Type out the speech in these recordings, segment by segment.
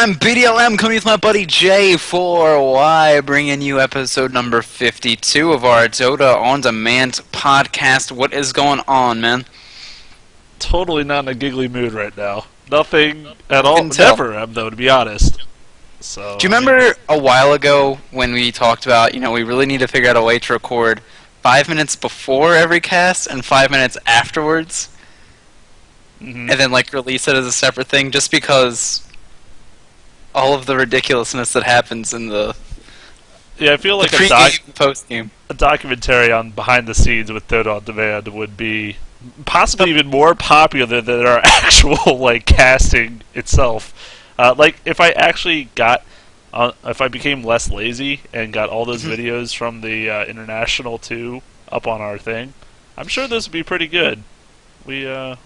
I'm BDLM, coming with my buddy J4Y, bringing you episode number 52 of our Dota On Demand podcast. What is going on, man? Totally not in a giggly mood right now. Nothing at all. Couldn't tell. Never am, though, to be honest. So. Do you remember a while ago when we talked about, we really need to figure out a way to record 5 minutes before every cast and 5 minutes afterwards? Mm-hmm. And then, release it as a separate thing, just because all of the ridiculousness that happens in the I feel like post-game. A documentary on behind the scenes with Dota On Demand would be possibly even more popular than our actual casting itself. If I actually if I became less lazy and got all those videos from the International 2 up on our thing, I'm sure those would be pretty good. We're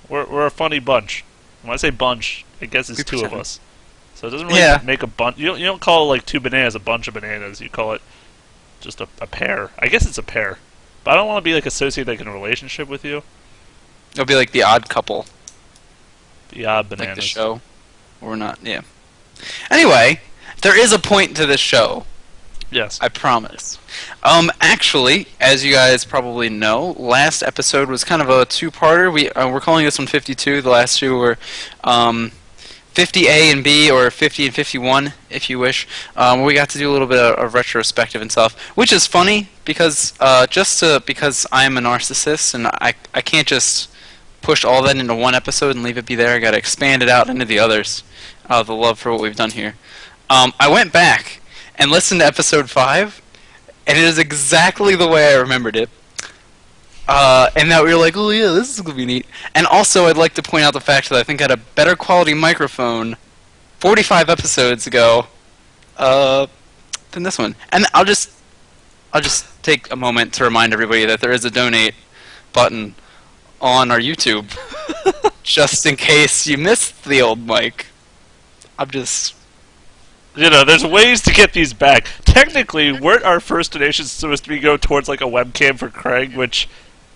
a funny bunch. When I say bunch, I guess it's 2 of us. So it doesn't really make a bunch. You don't call 2 bananas a bunch of bananas. You call it just a pair. I guess it's a pair. But I don't want to be associated in a relationship with you. It'll be like the odd couple. The odd bananas. Like the show. Or not, yeah. Anyway, there is a point to this show. Yes. I promise. Actually, as you guys probably know, last episode was kind of a two-parter. We're calling this one 52. The last two were 50A and B, or 50 and 51, if you wish. We got to do a little bit of retrospective and stuff, which is funny because because I'm a narcissist and I can't just push all that into one episode and leave it be there. I got to expand it out into the others. The love for what we've done here. I went back and listened to episode 5, and it is exactly the way I remembered it. And that we were like, oh yeah, this is going to be neat. And also, I'd like to point out the fact that I think I had a better quality microphone 45 episodes ago than this one. And I'll just take a moment to remind everybody that there is a donate button on our YouTube, just in case you missed the old mic. I'm just... there's ways to get these back. Technically, weren't our first donations supposed to go towards a webcam for Craig, which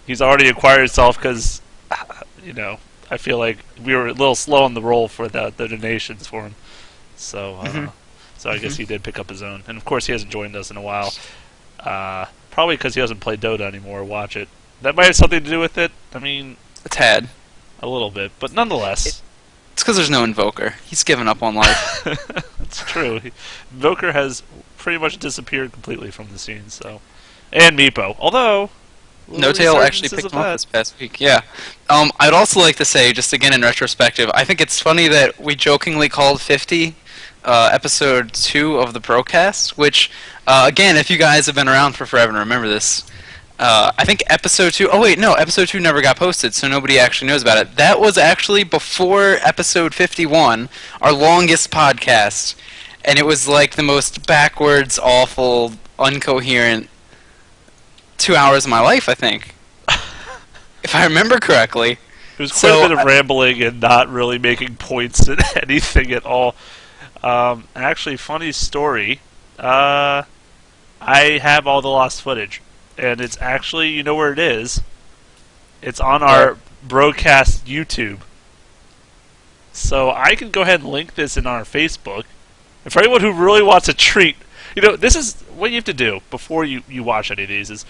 he's already acquired himself because, I feel like we were a little slow on the roll for the donations for him. So, so I guess he did pick up his own. And of course, he hasn't joined us in a while. Probably because he doesn't play Dota anymore or watch it. That might have something to do with it. I mean... A tad. A little bit, but nonetheless... It's because there's no Invoker. He's given up on life. That's true. Invoker has pretty much disappeared completely from the scene, so... And Meepo. Although... No Tail actually picked him up this past week, yeah. I'd also like to say, just again in retrospective, I think it's funny that we jokingly called 50 episode 2 of the Procast, which, again, if you guys have been around for forever and remember this, I think episode 2... Oh, wait, no, episode 2 never got posted, so nobody actually knows about it. That was actually before episode 51, our longest podcast, and it was the most backwards, awful, incoherent 2 hours of my life, I think. If I remember correctly. It was quite a bit of rambling and not really making points in anything at all. Actually, funny story. I have all the lost footage. And it's actually, you know where it is? It's on our broadcast YouTube. So I can go ahead and link this in our Facebook. And for anyone who really wants a treat, this is what you have to do before you watch any of these is,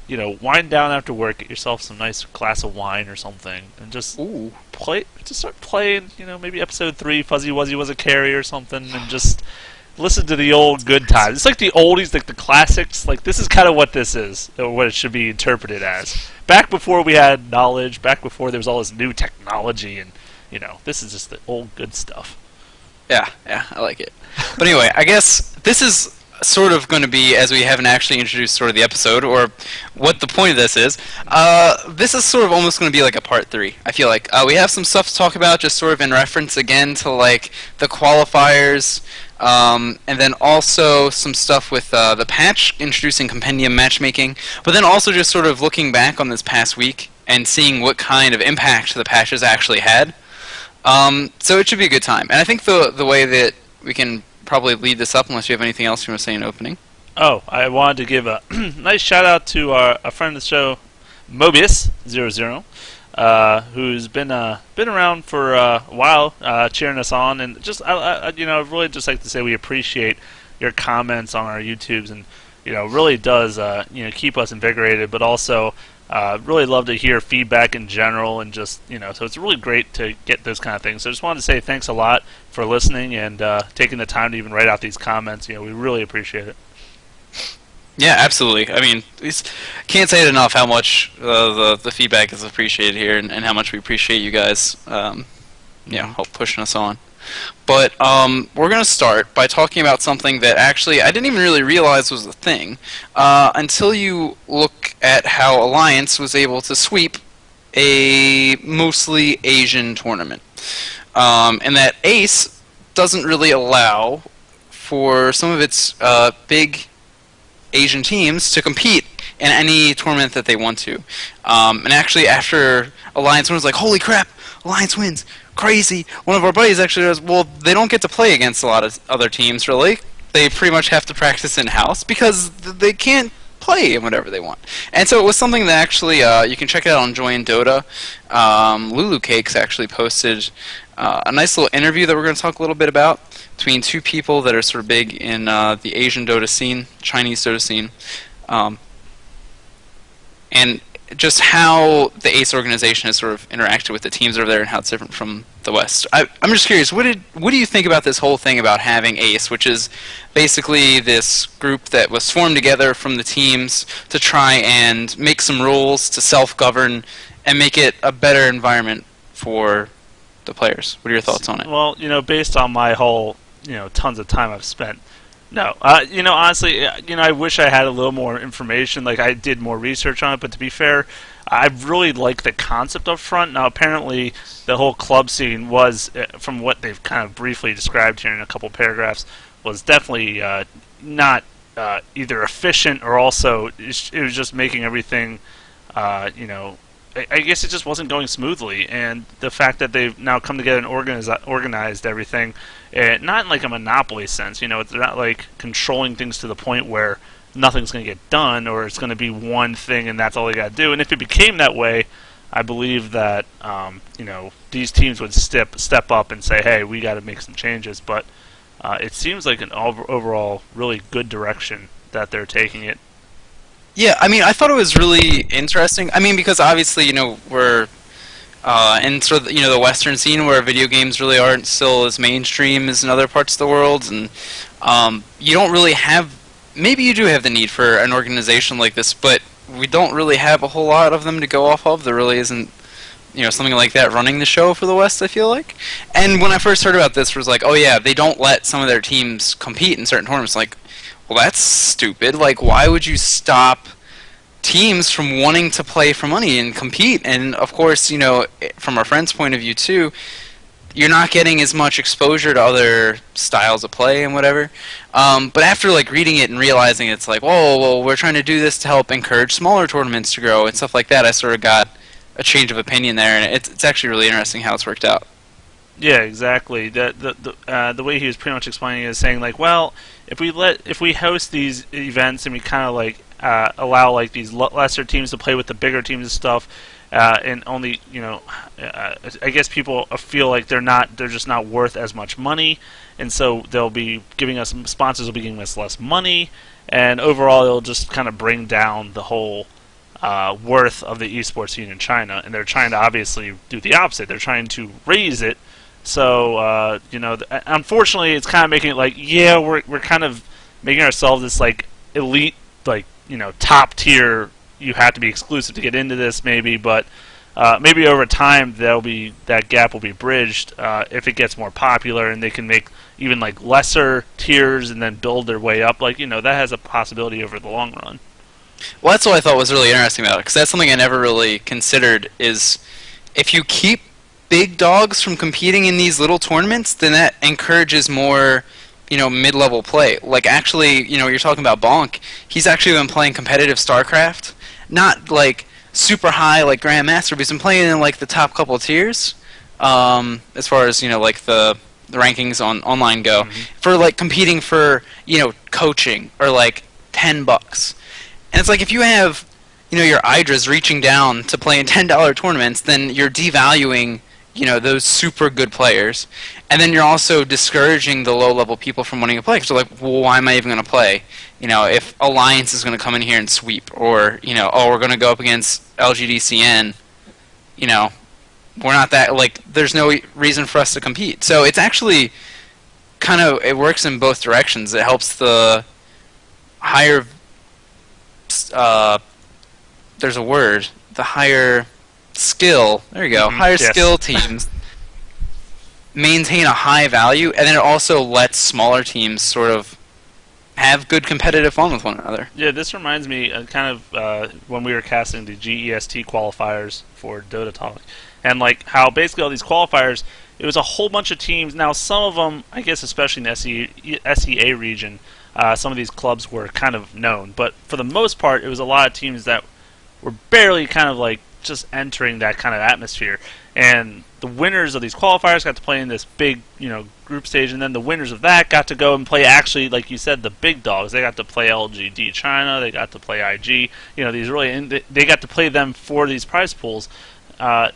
wind down after work, get yourself some nice glass of wine or something, and just start playing, maybe episode 3, Fuzzy Wuzzy Was a Carry or something, and just listen to the old good times. It's like the oldies, the classics. This is kind of what this is, or what it should be interpreted as. Back before we had knowledge, back before there was all this new technology, and, this is just the old good stuff. Yeah, I like it. But anyway, I guess this is sort of going to be, as we haven't actually introduced sort of the episode, or what the point of this is sort of almost going to be like a part 3. I feel like we have some stuff to talk about, just sort of in reference again to the qualifiers, and then also some stuff with the patch introducing Compendium Matchmaking, but then also just sort of looking back on this past week and seeing what kind of impact the patches actually had. So it should be a good time. And I think the way that we can probably lead this up, unless you have anything else you want to say in opening. Oh, I wanted to give a nice shout out to a friend of the show, Mobius00. who's been around for a while, cheering us on, and just I'd really just like to say we appreciate your comments on our YouTubes, and really does keep us invigorated, but also really love to hear feedback in general, and just so it's really great to get those kind of things. So I just wanted to say thanks a lot for listening and taking the time to even write out these comments. We really appreciate it. Yeah, absolutely. I mean, can't say it enough how much the feedback is appreciated here, and how much we appreciate you guys, help pushing us on. But we're going to start by talking about something that actually I didn't even really realize was a thing until you look at how Alliance was able to sweep a mostly Asian tournament. And that Ace doesn't really allow for some of its big Asian teams to compete in any tournament that they want to. And actually, after Alliance wins, like, holy crap, Alliance wins, crazy. One of our buddies actually goes, well, they don't get to play against a lot of other teams, really. They pretty much have to practice in-house because they can't play in whatever they want. And so it was something that actually, you can check it out on Join Dota. Lulu Cakes actually posted a nice little interview that we're going to talk a little bit about between two people that are sort of big in the Asian Dota scene, Chinese Dota scene, and just how the ACE organization has sort of interacted with the teams over there and how it's different from the West. I'm just curious, what do you think about this whole thing about having ACE, which is basically this group that was formed together from the teams to try and make some rules to self-govern and make it a better environment for the players? What are your thoughts on it? Well, based on my whole, tons of time I've spent, no. Honestly, I wish I had a little more information. Like, I did more research on it, but to be fair, I really like the concept up front. Now, apparently, the whole club scene was, from what they've kind of briefly described here in a couple paragraphs, was definitely not either efficient or also it was just making everything, I guess it just wasn't going smoothly, and the fact that they've now come together and organized everything, not in like a monopoly sense, it's not like controlling things to the point where nothing's going to get done, or it's going to be one thing and that's all they got to do. And if it became that way, I believe that these teams would step up and say, hey, we got to make some changes. But it seems like an overall really good direction that they're taking it. Yeah, I mean, I thought it was really interesting. I mean, because obviously, we're in sort of, the Western scene where video games really aren't still as mainstream as in other parts of the world, and you don't really have. Maybe you do have the need for an organization like this, but we don't really have a whole lot of them to go off of. There really isn't, something like that running the show for the West, I feel like. And when I first heard about this, it was like, oh yeah, they don't let some of their teams compete in certain tournaments. Like, well, that's stupid. Like, why would you stop teams from wanting to play for money and compete? And of course, from our friend's point of view too, you're not getting as much exposure to other styles of play and whatever. But after reading it and realizing it's like, whoa, well, we're trying to do this to help encourage smaller tournaments to grow and stuff like that, I sort of got a change of opinion there, and it's actually really interesting how it's worked out. Yeah, exactly. The way he was pretty much explaining it is saying well, if we host these events and we kind of allow these lesser teams to play with the bigger teams and stuff, and only I guess people feel like they're just not worth as much money, and so they'll be giving us sponsors will be giving us less money, and overall it'll just kind of bring down the whole worth of the esports scene in China, and they're trying to obviously do the opposite. They're trying to raise it. So unfortunately, it's kind of making it we're kind of making ourselves this elite, top tier. You have to be exclusive to get into this, maybe, but maybe over time that gap will be bridged if it gets more popular and they can make even lesser tiers and then build their way up. That has a possibility over the long run. Well, that's what I thought was really interesting about it, because that's something I never really considered, is if you keep big dogs from competing in these little tournaments, then that encourages more, mid-level play. Actually, you're talking about Bonk. He's actually been playing competitive StarCraft, not super high Grandmaster, but he's been playing in the top couple of tiers, as far as the rankings on online go, for competing for coaching or $10. And it's if you have your Idras reaching down to play in $10 tournaments, then you're devaluing those super good players, and then you're also discouraging the low-level people from wanting to play. Because they're like, well, why am I even going to play? If Alliance is going to come in here and sweep, or oh, we're going to go up against LGDCN, we're not that, like, there's no reason for us to compete. So it's actually it works in both directions. It helps the higher, there's a word, the higher skill, there you go, higher skill teams maintain a high value, and then it also lets smaller teams sort of have good competitive fun with one another. Yeah, this reminds me when we were casting the GEST qualifiers for Dota Talk, and like how basically all these qualifiers, it was a whole bunch of teams. Now some of them, I guess especially in the SEA region, some of these clubs were kind of known, but for the most part it was a lot of teams that were barely kind of like just entering that kind of atmosphere, and the winners of these qualifiers got to play in this big, group stage, and then the winners of that got to go and play, actually, like you said, the big dogs. They got to play LGD China, they got to play IG, these really, they got to play them for these prize pools.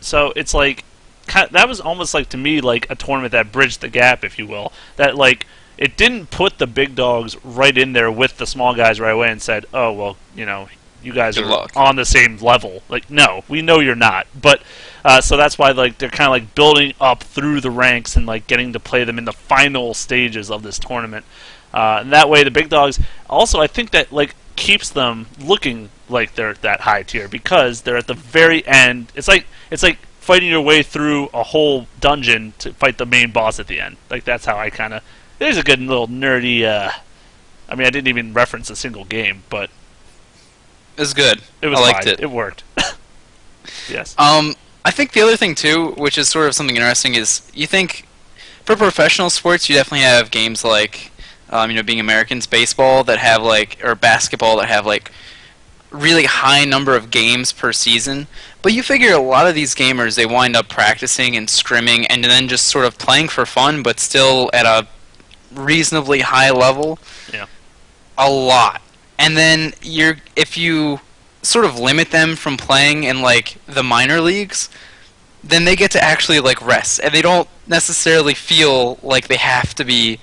So it's like, that was almost like, to me, like a tournament that bridged the gap, if you will. That, like, it didn't put the big dogs right in there with the small guys right away and said, oh, well, you guys Good are luck. on the same level. Like, no, we know you're not. But so that's why like they're kind of like building up through the ranks and like getting to play them in the final stages of this tournament. And that way, the big dogs also, I think that like keeps them looking like they're that high tier because they're at the very end. It's like fighting your way through a whole dungeon to fight the main boss at the end. Like that's how I kind of. There's a good little nerdy. I mean, I didn't even reference a single game, but. It was good. It was I liked fine. it. It worked. Yes. I think the other thing too, which is sort of something interesting, is you think for professional sports, you definitely have games like, being Americans, baseball that have like, or basketball that have like really high number of games per season. But you figure a lot of these gamers, they wind up practicing and scrimming and then just sort of playing for fun, but still at a reasonably high level. Yeah. A lot. And then if you sort of limit them from playing in like the minor leagues, then they get to actually like rest, and they don't necessarily feel like they have to be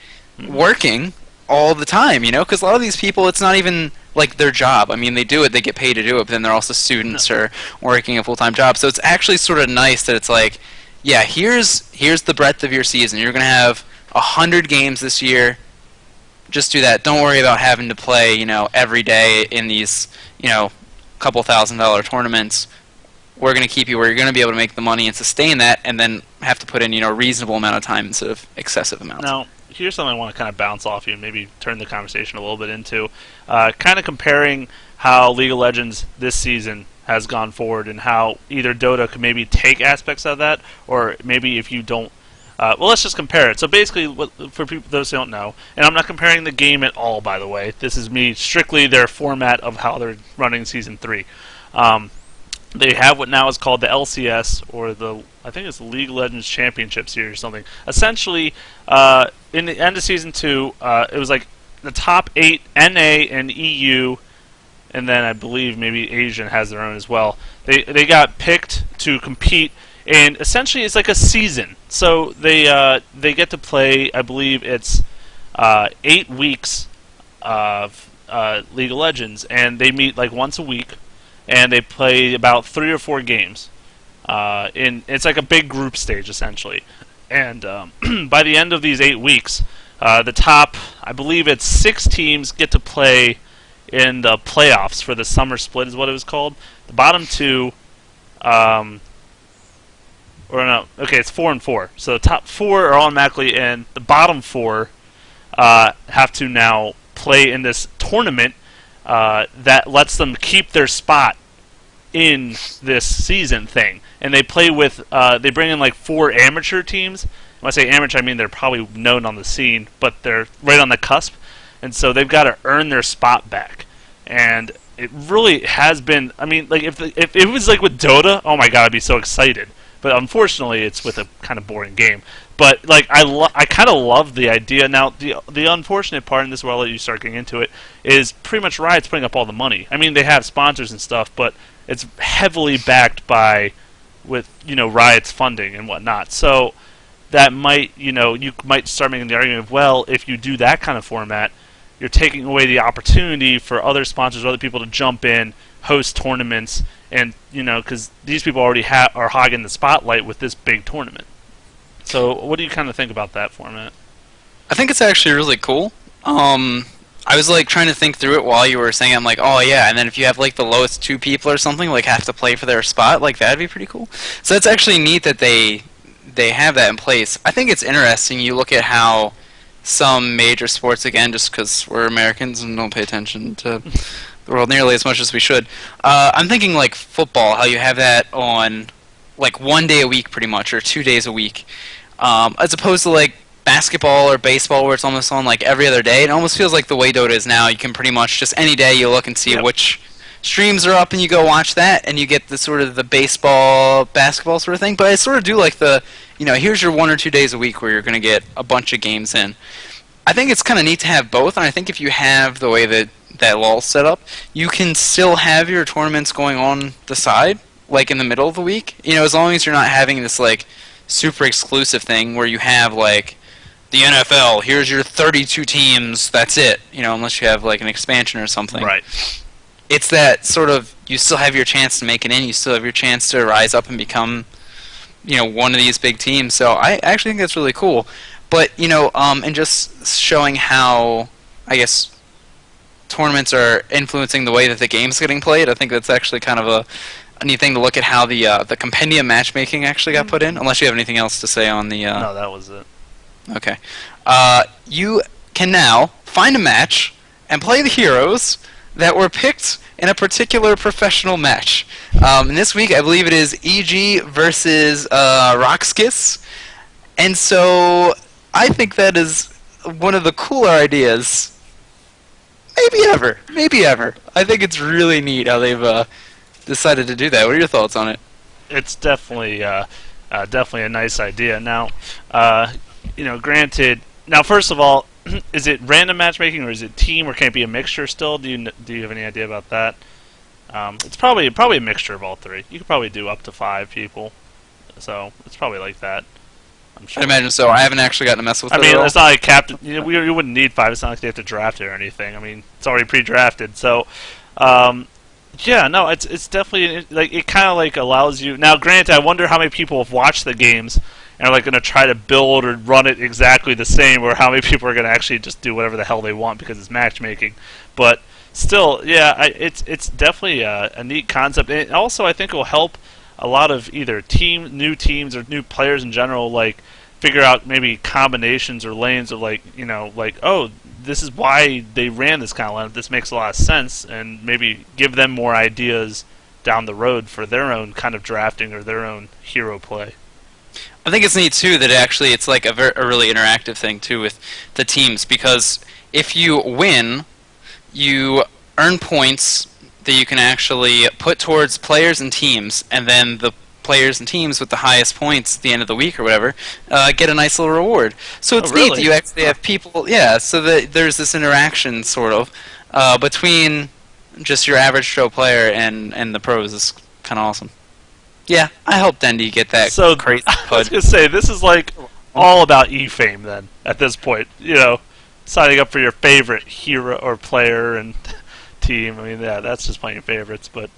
working all the time, because a lot of these people, it's not even like their job. I mean, they do it, they get paid to do it, but then they're also students or working a full-time job. So it's actually sort of nice that it's like, yeah, here's the breadth of your season. You're going to have 100 games this year. Just do that. Don't worry about having to play, every day in these, couple $1,000 tournaments. We're going to keep you where you're going to be able to make the money and sustain that, and then have to put in, a reasonable amount of time instead of excessive amounts. Now, here's something I want to kind of bounce off you and maybe turn the conversation a little bit into. Kind of comparing how League of Legends this season has gone forward and how either Dota could maybe take aspects of that, or maybe if you don't. Well, let's just compare it. So basically, for people, those who don't know, and I'm not comparing the game at all, by the way. This is me strictly their format of how they're running Season 3. They have what now is called the LCS, or I think it's the League of Legends Championship Series or something. Essentially, in the end of Season 2, it was like the top 8 NA and EU, and then I believe maybe Asian has their own as well. They got picked to compete. And essentially, it's like a season. So they get to play. I believe it's 8 weeks of League of Legends, and they meet like once a week, and they play about 3 or 4 games. It's like a big group stage essentially. And by the end of these 8 weeks, the top, I believe it's 6 teams get to play in the playoffs for the summer split, is what it was called. The bottom 2. Or no, okay, it's 4 and 4. So the top 4 are automatically in. The bottom 4 have to now play in this tournament that lets them keep their spot in this season thing. And they play with, they bring in like 4 amateur teams. When I say amateur, I mean they're probably known on the scene, but they're right on the cusp. And so they've got to earn their spot back. And it really has been, I mean, like if it was like with Dota, oh my god, I'd be so excited. But unfortunately, it's with a kind of boring game. But like I kind of love the idea. Now the unfortunate part, and this is where I'll let you start getting into it, is pretty much Riot's putting up all the money. I mean, they have sponsors and stuff, but it's heavily backed by with Riot's funding and whatnot. So that might you might start making the argument of, well, if you do that kind of format, you're taking away the opportunity for other sponsors or other people to jump in, host tournaments, and because these people already are hogging the spotlight with this big tournament. So, what do you kind of think about that format? I think it's actually really cool. I was like trying to think through it while you were saying it. I'm like, oh yeah, and then if you have like the lowest two people or something like have to play for their spot, like that'd be pretty cool. So it's actually neat that they have that in place. I think it's interesting. You look at how some major sports, again, just because we're Americans and don't pay attention to the world nearly as much as we should. I'm thinking like football, how you have that on like 1 day a week pretty much, or 2 days a week. As opposed to like basketball or baseball where it's almost on like every other day. It almost feels like the way Dota is now. You can pretty much just any day you look and see which streams are up and you go watch that and you get the sort of the baseball, basketball sort of thing. But I sort of do like the, here's your 1 or 2 days a week where you're going to get a bunch of games in. I think it's kind of neat to have both, and I think if you have the way that LoL's set up, you can still have your tournaments going on the side, like in the middle of the week. As long as you're not having this like super exclusive thing where you have like the NFL, here's your 32 teams, that's it, unless you have like an expansion or something. Right. It's that sort of, you still have your chance to make it in, you still have your chance to rise up and become, one of these big teams. So I actually think that's really cool. But, and just showing how, I guess, tournaments are influencing the way that the game's getting played, I think that's actually kind of a neat thing to look at how the Compendium Matchmaking actually got put in, unless you have anything else to say on the... No, that was it. Okay. You can now find a match and play the heroes that were picked in a particular professional match. And this week, I believe it is EG versus Roxkiss. And so, I think that is one of the cooler ideas maybe ever. I think it's really neat how they've decided to do that. What are your thoughts on it? It's definitely a nice idea. Now, granted. Now, first of all, is it random matchmaking or is it team, or can it be a mixture still? Do you have any idea about that? It's probably a mixture of all three. You could probably do up to 5 people, so it's probably like that. I'm sure. I'd imagine so. I haven't actually gotten to mess with it. I mean, at all. it's not like captain. You wouldn't need 5. It's not like they have to draft it or anything. I mean, it's already pre-drafted. So, yeah, no, it's definitely like it kind of like allows you. Now, granted, I wonder how many people have watched the games and are like going to try to build or run it exactly the same, or how many people are going to actually just do whatever the hell they want because it's matchmaking. But still, yeah, it's definitely a neat concept. And also, I think it will help a lot of either new teams or new players in general, like figure out maybe combinations or lanes of like oh, this is why they ran this kind of lineup. This makes a lot of sense, and maybe give them more ideas down the road for their own kind of drafting or their own hero play. I think it's neat too that it's like a really interactive thing too with the teams, because if you win, you earn points that you can actually put towards players and teams, and then the players and teams with the highest points at the end of the week or whatever get a nice little reward. So it's neat that you actually have people, so that there's this interaction sort of between just your average Joe player and the pros. Is kind of awesome. Yeah, I hope Dendy get that crazy I was pud. going to say, this is like all about E-Fame then, at this point. Signing up for your favorite hero or player and team. I mean, yeah, that's just playing favorites, but...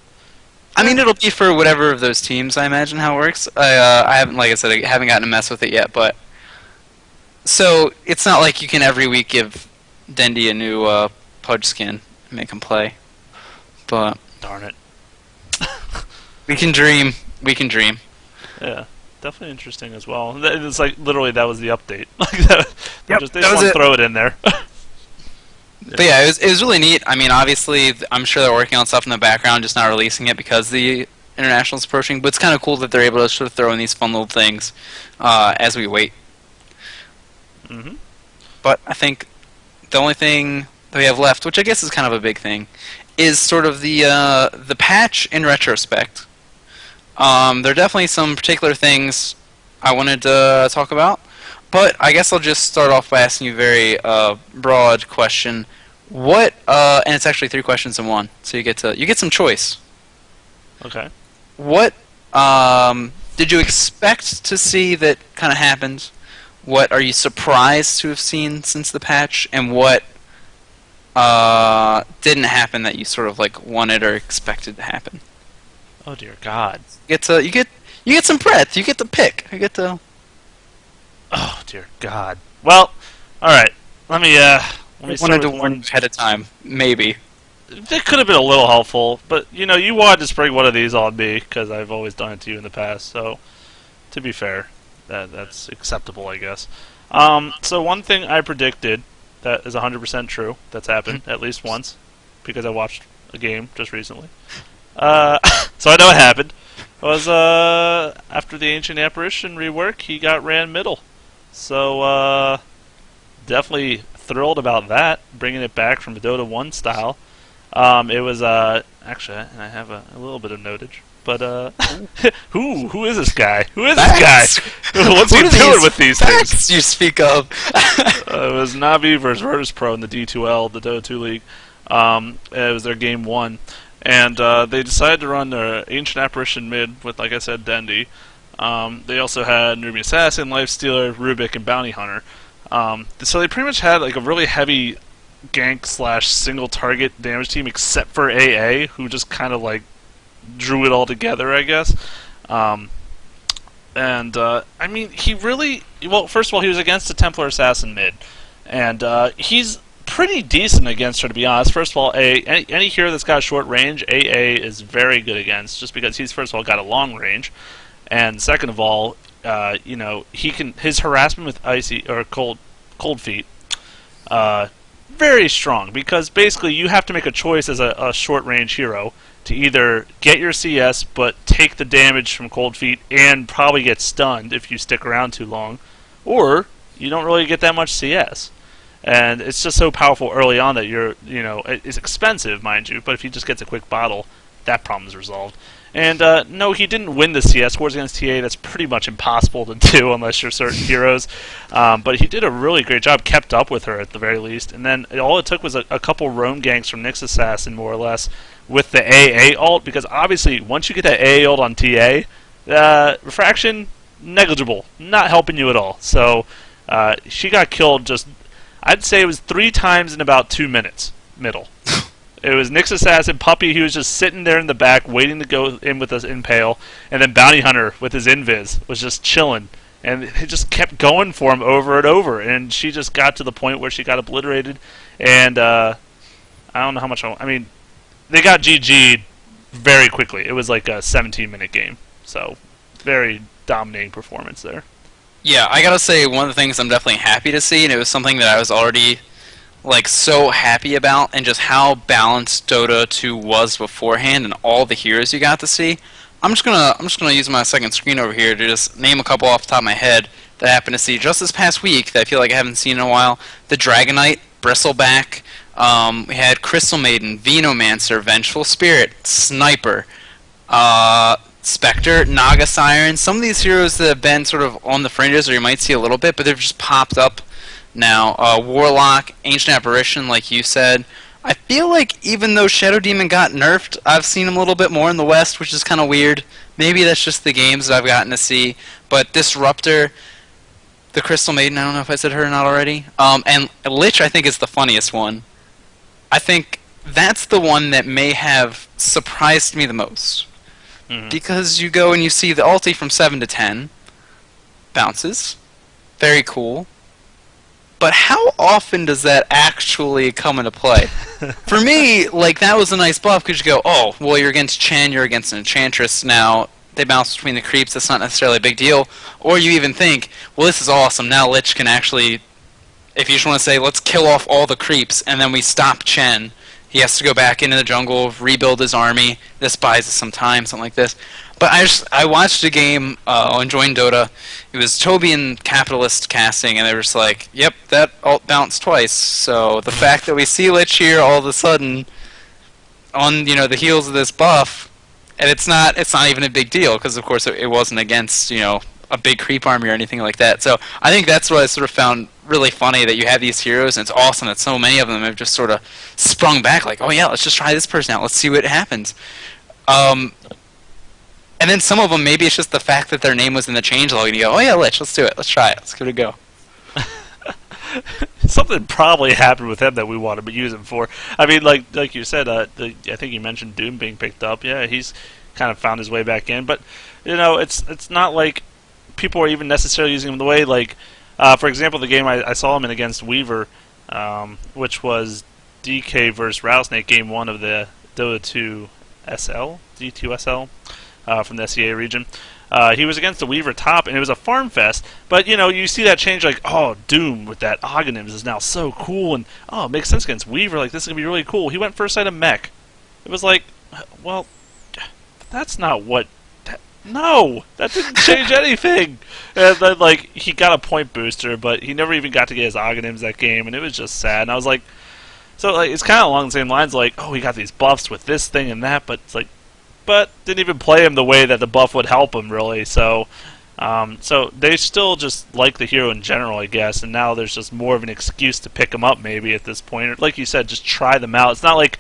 I mean, it'll be for whatever of those teams, I imagine, how it works. I haven't, like I said, I haven't gotten to mess with it yet, but... So, it's not like you can every week give Dendy a new Pudge skin and make him play. But... Darn it. We can dream. We can dream. Yeah, definitely interesting as well. It's like, literally, that was the update. They just want to throw it in there. But yeah, it was really neat. I mean, obviously, I'm sure they're working on stuff in the background, just not releasing it because the international's approaching. But it's kind of cool that they're able to sort of throw in these fun little things as we wait. Mm-hmm. But I think the only thing that we have left, which I guess is kind of a big thing, is sort of the patch in retrospect. There are definitely some particular things I wanted to talk about. But I guess I'll just start off by asking you a very broad question. What and it's actually three questions in one, so you get some choice. Okay. What did you expect to see that kind of happened? What are you surprised to have seen since the patch, and what didn't happen that you sort of like wanted or expected to happen? Oh dear God. You get some breadth. You get to pick. You get to. Oh dear God. Well, all right. Let me Wanted start to with warn one. ahead of time, maybe. It could have been a little helpful, but you wanted to spring one of these on me because I've always done it to you in the past. So, to be fair, that's acceptable, I guess. So one thing I predicted that is 100% true. That's happened at least once because I watched a game just recently. So I know it happened. Was after the Ancient Apparition rework, he got ran middle. So definitely thrilled about that, bringing it back from the Dota 1 style. It was actually, and I have a little bit of notage. But who is this guy? Who is this guy? What's he doing with these things? You speak of. It was Navi versus Virtus Pro in the D2L, the Dota 2 League. It was their game one, and they decided to run their Ancient Apparition mid with, like I said, Dendi. They also had Nubian Assassin, Lifestealer, Rubik, and Bounty Hunter. So they pretty much had like a really heavy gank / single target damage team, except for AA, who just kind of like drew it all together, I guess. I mean, he really... Well, first of all, he was against a Templar Assassin mid, and he's pretty decent against her, to be honest. First of all, any hero that's got short range, AA is very good against, just because he's, first of all, got a long range, and second of all, he can... His harassment with icy or cold feet, very strong, because basically you have to make a choice as a short range hero to either get your CS but take the damage from cold feet and probably get stunned if you stick around too long, or you don't really get that much CS. And it's just so powerful early on that it's expensive, mind you, but if he just gets a quick bottle, that problem is resolved. And no, he didn't win the CS wars against TA. That's pretty much impossible to do unless you're certain heroes. But he did a really great job, kept up with her at the very least. And then all it took was a couple roam ganks from Nyx Assassin, more or less, with the AA ult, because obviously once you get that AA ult on TA, refraction, negligible, not helping you at all. So she got killed just, I'd say it was 3 times in about 2 minutes, middle. It was Nyx Assassin, Puppy, he was just sitting there in the back waiting to go in with his Impale, and then Bounty Hunter with his Invis was just chilling. And it just kept going for him over and over, and she just got to the point where she got obliterated, and I don't know how much... I mean, they got GG'd very quickly. It was like a 17-minute game, so very dominating performance there. Yeah, I gotta say, one of the things I'm definitely happy to see, and it was something that I was already like so happy about, and just how balanced Dota 2 was beforehand, and all the heroes you got to see. I'm just gonna use my second screen over here to just name a couple off the top of my head that I happened to see just this past week that I feel like I haven't seen in a while. The Dragonite, Bristleback. We had Crystal Maiden, Venomancer, Vengeful Spirit, Sniper, Spectre, Naga Siren. Some of these heroes that have been sort of on the fringes, or you might see a little bit, but they've just popped up now. Warlock, Ancient Apparition, like you said. I feel like even though Shadow Demon got nerfed, I've seen him a little bit more in the West, which is kind of weird. Maybe that's just the games that I've gotten to see. But Disruptor, the Crystal Maiden, I don't know if I said her or not already. And Lich, I think, is the funniest one. I think that's the one that may have surprised me the most. Mm-hmm. Because you go and you see the ulti from 7 to 10. Bounces. Very cool. But how often does that actually come into play? For me, like, that was a nice buff, because you go, oh, well, you're against Chen, you're against an Enchantress, now they bounce between the creeps, that's not necessarily a big deal. Or you even think, well, this is awesome, now Lich can actually, if you just want to say, let's kill off all the creeps, and then we stop Chen, he has to go back into the jungle, rebuild his army, this buys us some time, something like this. But I watched a game on Join Dota. It was Toby and Capitalist casting, and they were just like, yep, that ult bounced twice. So the fact that we see Lich here all of a sudden on the heels of this buff, and it's not even a big deal, because of course it wasn't against a big creep army or anything like that. So I think that's what I sort of found really funny, that you have these heroes, and it's awesome that so many of them have just sort of sprung back, like, oh yeah, let's just try this person out, let's see what happens. Um, and then some of them, maybe it's just the fact that their name was in the changelog, and you go, oh yeah, let's do it, let's try it, let's give it a go. Something probably happened with him that we wanted to use him for. I mean, like you said, I think you mentioned Doom being picked up. Yeah, he's kind of found his way back in, but it's not like people are even necessarily using him the way, like, for example, the game I saw him in against Weaver, which was DK versus Rattlesnake, game 1 of the Dota 2 SL, D2SL, from the SEA region. He was against the Weaver top, and it was a farm fest, but, you see that change, like, oh, Doom with that Oghanims is now so cool, and, oh, it makes sense against Weaver, like, this is going to be really cool. He went first side of Mech. It was like, well, that's not what... No! That didn't change anything! And then, like, he got a point booster, but he never even got to get his Oghanims that game, and it was just sad, and I was like... So, like, it's kind of along the same lines, like, oh, he got these buffs with this thing and that, but it's like... But didn't even play him the way that the buff would help him, really. So they still just like the hero in general, I guess. And now there's just more of an excuse to pick him up, maybe at this point. Or, like you said, just try them out. It's not like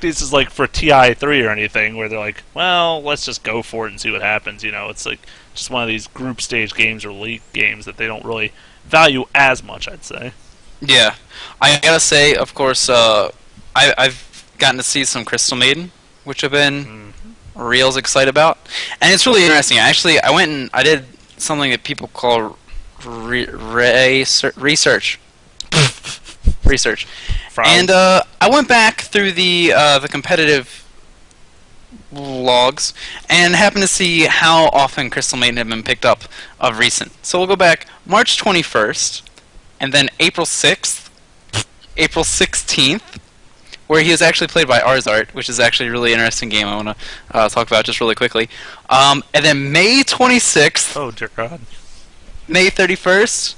this is like for TI3 or anything, where they're like, well, let's just go for it and see what happens. It's like just one of these group stage games or league games that they don't really value as much, I'd say. Yeah, I gotta say, of course, I've gotten to see some Crystal Maiden, which I've been real excited about, and it's really interesting. Actually, I went and I did something that people call research, and I went back through the competitive logs and happened to see how often Crystal Maiden had been picked up of recent. So we'll go back March 21st, and then April 6th, April 16th. Where he was actually played by Arzart, which is actually a really interesting game I want to talk about just really quickly. And then May 26th. Oh, dear God. May 31st.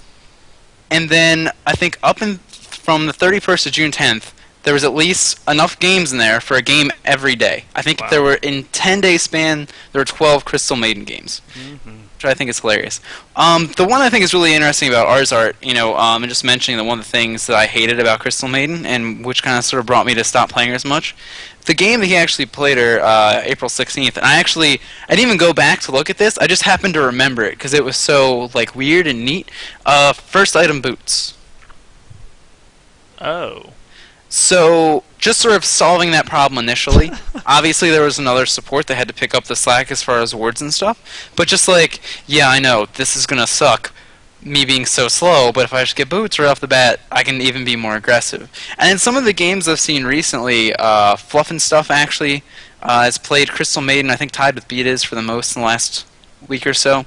And then I think from the 31st to June 10th, there was at least enough games in there for a game every day. I think there were, in 10-day span, there were 12 Crystal Maiden games. Which I think is hilarious. The one I think is really interesting about Arzart, and just mentioning that one of the things that I hated about Crystal Maiden, and which kind of sort of brought me to stop playing her as much, the game that he actually played her April 16th, and I didn't even go back to look at this, I just happened to remember it, because it was so, like, weird and neat. First item, boots. Oh. So, just sort of solving that problem initially. Obviously, there was another support that had to pick up the slack as far as wards and stuff. But just like, yeah, I know, this is going to suck, me being so slow, but if I just get boots right off the bat, I can even be more aggressive. And in some of the games I've seen recently, Fluff and Stuff actually has played Crystal Maiden, I think tied with Beat for the most in the last week or so.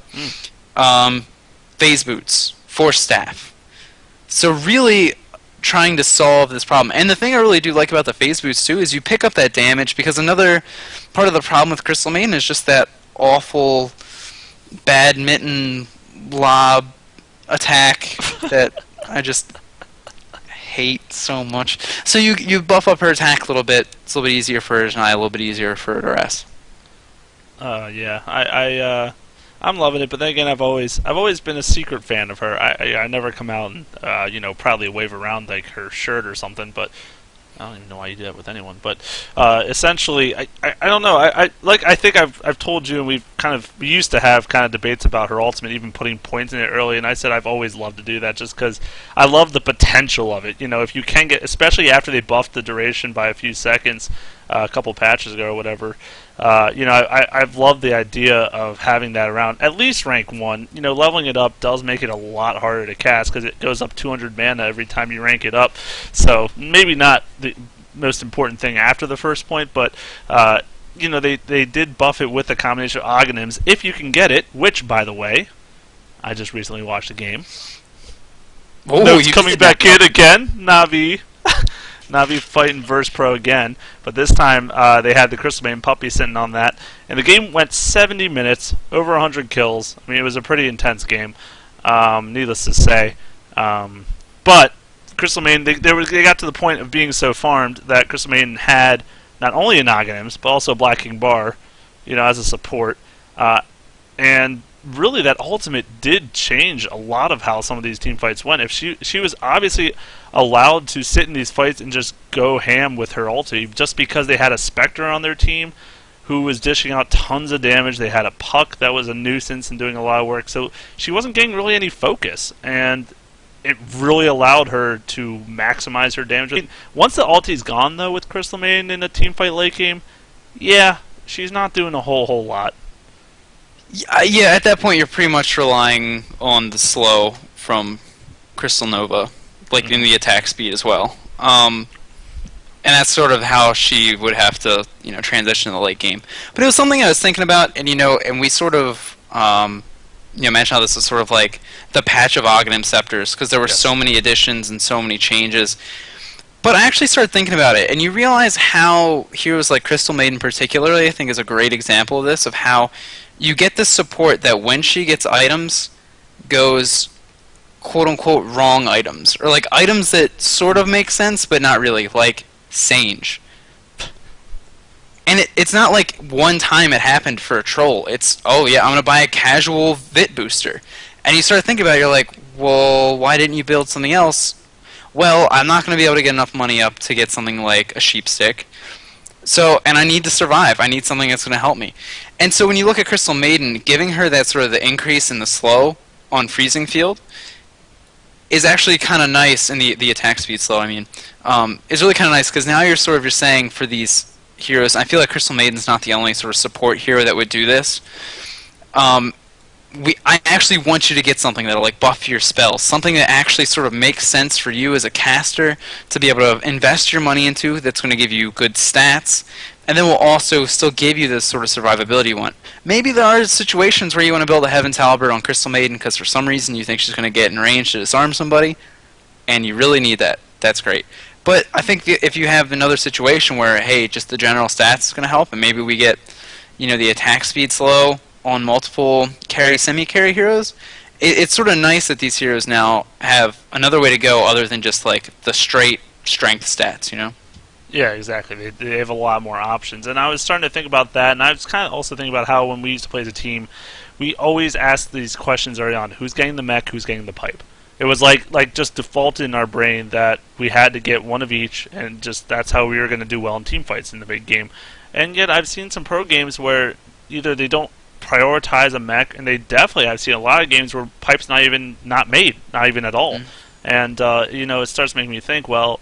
Phase boots, Force Staff. So really... trying to solve this problem. And the thing I really do like about the phase boots too is you pick up that damage, because another part of the problem with Crystal Maiden is just that awful badminton lob attack that I just hate so much. So you buff up her attack a little bit, it's a little bit easier for her to deny, a little bit easier for her to rest. Yeah, I'm loving it, but then again, I've always been a secret fan of her. I never come out and proudly wave around like her shirt or something. But I don't even know why you do that with anyone. But essentially, I don't know. I think I've told you, and we used to have kind of debates about her ultimate, even putting points in it early. And I said I've always loved to do that, just because I love the potential of it. If you can get, especially after they buffed the duration by a few seconds, a couple patches ago or whatever. I've loved the idea of having that around, at least rank 1. Leveling it up does make it a lot harder to cast, because it goes up 200 mana every time you rank it up. So maybe not the most important thing after the first point, but they did buff it with a combination of Oghanims, if you can get it, which, by the way, I just recently watched a game. Oh, Note's coming back in again, Navi. Navi fighting Verse Pro again, but this time they had the Crystal Maiden puppy sitting on that, and the game went 70 minutes, over 100 kills. I mean, it was a pretty intense game, needless to say. But Crystal Maiden, they got to the point of being so farmed that Crystal Maiden had not only an Oghanims, but also Black King Bar, as a support, and really that ultimate did change a lot of how some of these team fights went. If she was obviously allowed to sit in these fights and just go ham with her ulti, just because they had a Spectre on their team who was dishing out tons of damage. They had a Puck that was a nuisance and doing a lot of work, so she wasn't getting really any focus, and it really allowed her to maximize her damage. Once the ulti's gone, though, with Crystal Maiden in a team fight late game, yeah, she's not doing a whole lot. Yeah, at that point you're pretty much relying on the slow from Crystal Nova, like in the attack speed as well. And that's sort of how she would have to, transition in the late game. But it was something I was thinking about, and and we sort of, mentioned how this was sort of like the patch of Aghanim Scepters, because there were so many additions and so many changes. But I actually started thinking about it, and you realize how heroes like Crystal Maiden particularly, I think, is a great example of this, of how you get this support that when she gets items, goes quote-unquote wrong items, or like items that sort of make sense, but not really, like Sange. And it's not like one time it happened for a troll. It's, oh yeah, I'm going to buy a casual Vit booster. And you start thinking about it, you're like, well, why didn't you build something else? Well, I'm not going to be able to get enough money up to get something like a sheep stick. So, and I need to survive. I need something that's going to help me. And so when you look at Crystal Maiden, giving her that sort of the increase in the slow on Freezing Field is actually kind of nice, in the attack speed slow, is really kind of nice, because now you're saying for these heroes, I feel like Crystal Maiden's not the only sort of support hero that would do this. I actually want you to get something that'll like buff your spells, something that actually sort of makes sense for you as a caster to be able to invest your money into, that's going to give you good stats, and then will also still give you this sort of survivability you want. Maybe there are situations where you want to build a Heaven's Halberd on Crystal Maiden because for some reason you think she's going to get in range to disarm somebody, and you really need that. That's great. But I think if you have another situation where, hey, just the general stats is going to help, and maybe we get, the attack speed slow on multiple carry, semi-carry heroes, it's sort of nice that these heroes now have another way to go other than just like the straight strength stats, Yeah, exactly. They have a lot more options. And I was starting to think about that, and I was kind of also thinking about how when we used to play as a team, we always asked these questions early on: who's getting the mech, who's getting the pipe? It was like just defaulted in our brain that we had to get one of each, and just that's how we were going to do well in team fights in the big game. And yet I've seen some pro games where either they don't prioritize a mech, and I've seen a lot of games where pipe's not even made, not even at all. And it starts making me think, well,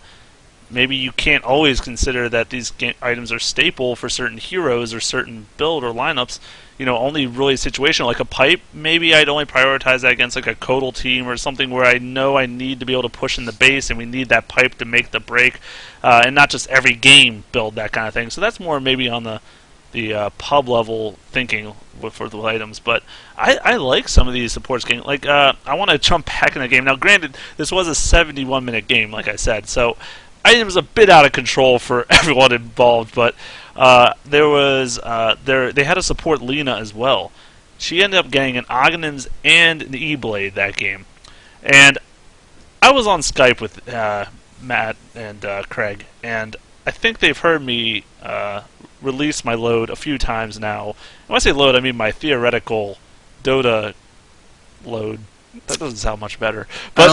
maybe you can't always consider that these items are staple for certain heroes or certain build or lineups. Only really situational. Like a pipe, maybe I'd only prioritize that against like a Codal team or something where I know I need to be able to push in the base, and we need that pipe to make the break, and not just every game build that kind of thing. So that's more maybe on the pub level thinking for the items. But I like some of these supports games. Like I want to jump back in the game. Now, granted, this was a 71-minute game, like I said, so it was a bit out of control for everyone involved. But they had to support Lena as well. She ended up getting an Aghanim's and an E-Blade that game, and I was on Skype with Matt and Craig, and I think they've heard me release my load a few times now. When I say load, I mean my theoretical Dota load. That doesn't sound much better. But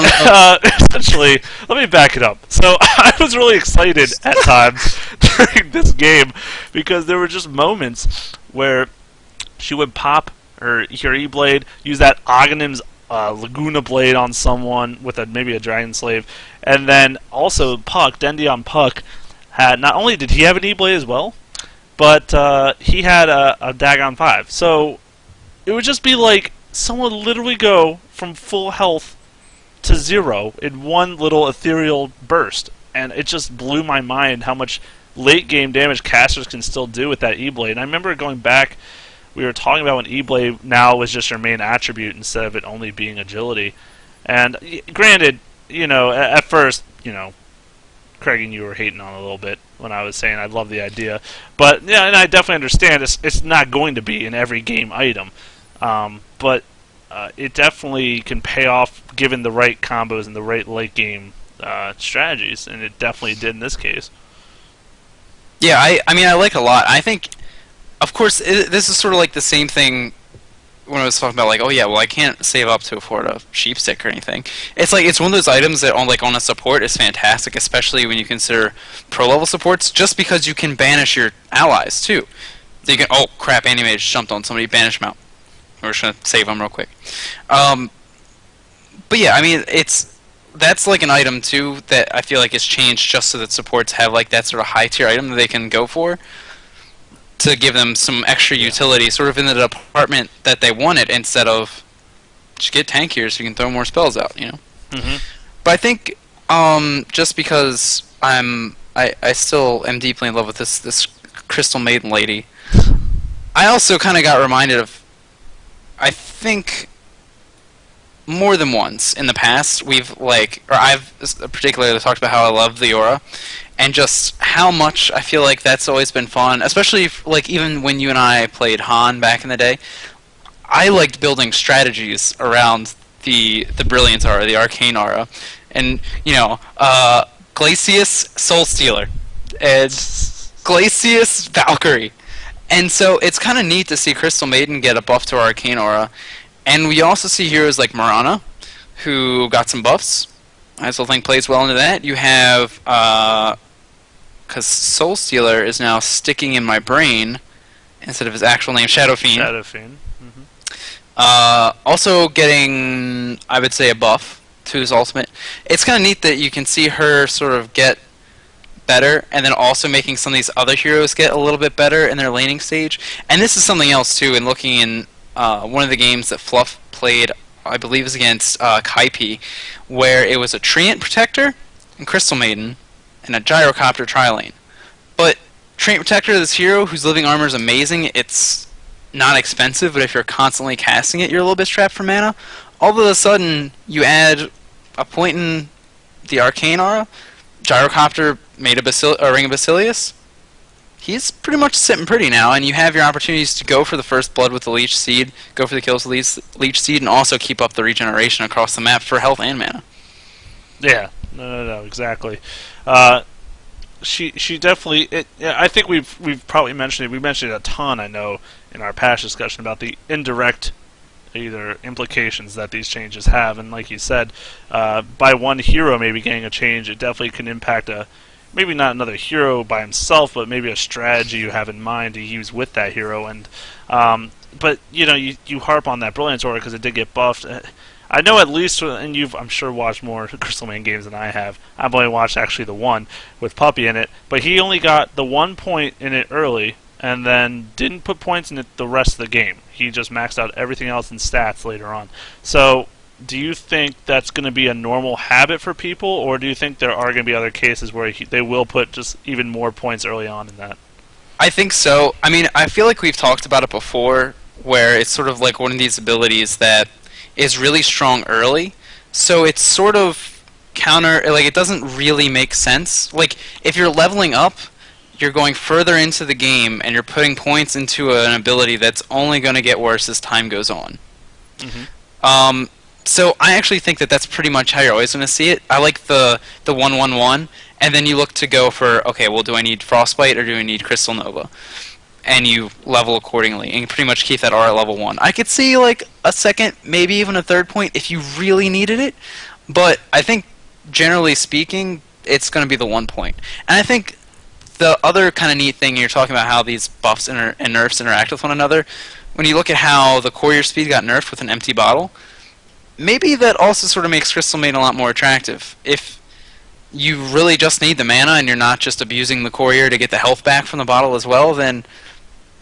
essentially, let me back it up. So I was really excited at times during this game because there were just moments where she would pop her E-Blade, use that Aghanim's Laguna Blade on someone with maybe a Dragon Slave, and then also Puck, Dendion Puck, not only did he have an E-Blade as well, but he had a Dagon 5. So it would just be like someone would literally go from full health to 0 in one little ethereal burst. And it just blew my mind how much late game damage casters can still do with that E-Blade. And I remember going back, we were talking about when E-Blade now was just your main attribute instead of it only being agility. And granted, at first, Craig and you were hating on it a little bit when I was saying I love the idea. But, yeah, and I definitely understand it's not going to be an every game item. But it definitely can pay off given the right combos and the right late game strategies, and it definitely did in this case. Yeah, I like it a lot. I think, of course, this is sort of like the same thing when I was talking about like, oh yeah, well I can't save up to afford a sheep stick or anything. It's like it's one of those items that on a support is fantastic, especially when you consider pro level supports, just because you can banish your allies too. So you can, oh crap, Animate just jumped on somebody, banish them out. We're just gonna save them real quick. But yeah, I mean that's like an item too that I feel like has changed just so that supports have like that sort of high tier item that they can go for, to give them some extra utility, sort of in the department that they wanted, instead of just get tankier so you can throw more spells out, you know. Mm-hmm. But I think just because I still am deeply in love with this Crystal Maiden lady, I also kind of got reminded of, I think more than once in the past I've particularly talked about how I love the aura. And just how much I feel like that's always been fun, especially like even when you and I played Han back in the day. I liked building strategies around the Brilliant Aura, the Arcane Aura, and Glacius Soul Stealer, and Glacius Valkyrie, and so it's kind of neat to see Crystal Maiden get a buff to her Arcane Aura, and we also see heroes like Mirana, who got some buffs. I still think plays well into that. You have because Soul Stealer is now sticking in my brain instead of his actual name, Shadow Fiend. Shadow Fiend. Mm-hmm. Also getting, I would say, a buff to his ultimate. It's kind of neat that you can see her sort of get better, and then also making some of these other heroes get a little bit better in their laning stage. And this is something else, too, in looking in one of the games that Fluff played, I believe it was against Kaipi, where it was a Treant Protector and Crystal Maiden, and a Gyrocopter Tri-Lane. But Treant Protector, this hero whose living armor is amazing, it's not expensive, but if you're constantly casting it, you're a little bit strapped for mana. All of a sudden, you add a point in the Arcane Aura, Gyrocopter made a Ring of Basilius. He's pretty much sitting pretty now, and you have your opportunities to go for the first blood with the Leech Seed, go for the kills with the Leech Seed, and also keep up the regeneration across the map for health and mana. Yeah, no, exactly. She definitely. I think we've probably mentioned it. We mentioned it a ton, I know, in our past discussion about the indirect either implications that these changes have, and like you said, by one hero maybe getting a change, it definitely can impact maybe not another hero by himself, but maybe a strategy you have in mind to use with that hero. And but you harp on that Brilliance Aura because it did get buffed. I know at least, and you've I'm sure watched more Crystal Maiden games than I have. I've only watched actually the one with Puppy in it, but he only got the 1 point in it early, and then didn't put points in it the rest of the game. He just maxed out everything else in stats later on. So, do you think that's going to be a normal habit for people, or do you think there are going to be other cases where they will put just even more points early on in that? I think so. I mean, I feel like we've talked about it before, where it's sort of like one of these abilities that is really strong early, so it's sort of it doesn't really make sense. Like, if you're leveling up, you're going further into the game, and you're putting points into an ability that's only going to get worse as time goes on. Mm-hmm. So I actually think that that's pretty much how you're always going to see it. I like the 1-1-1, and then you look to go for, okay, well, do I need Frostbite or do I need Crystal Nova? And you level accordingly, and you pretty much keep that R at level 1. I could see like a second, maybe even a third point if you really needed it, but I think generally speaking, it's going to be the 1 point. And I think the other kind of neat thing, you're talking about how these buffs and nerfs interact with one another, when you look at how the courier speed got nerfed with an empty bottle, maybe that also sort of makes Crystal Maiden a lot more attractive. If you really just need the mana and you're not just abusing the courier to get the health back from the bottle as well, then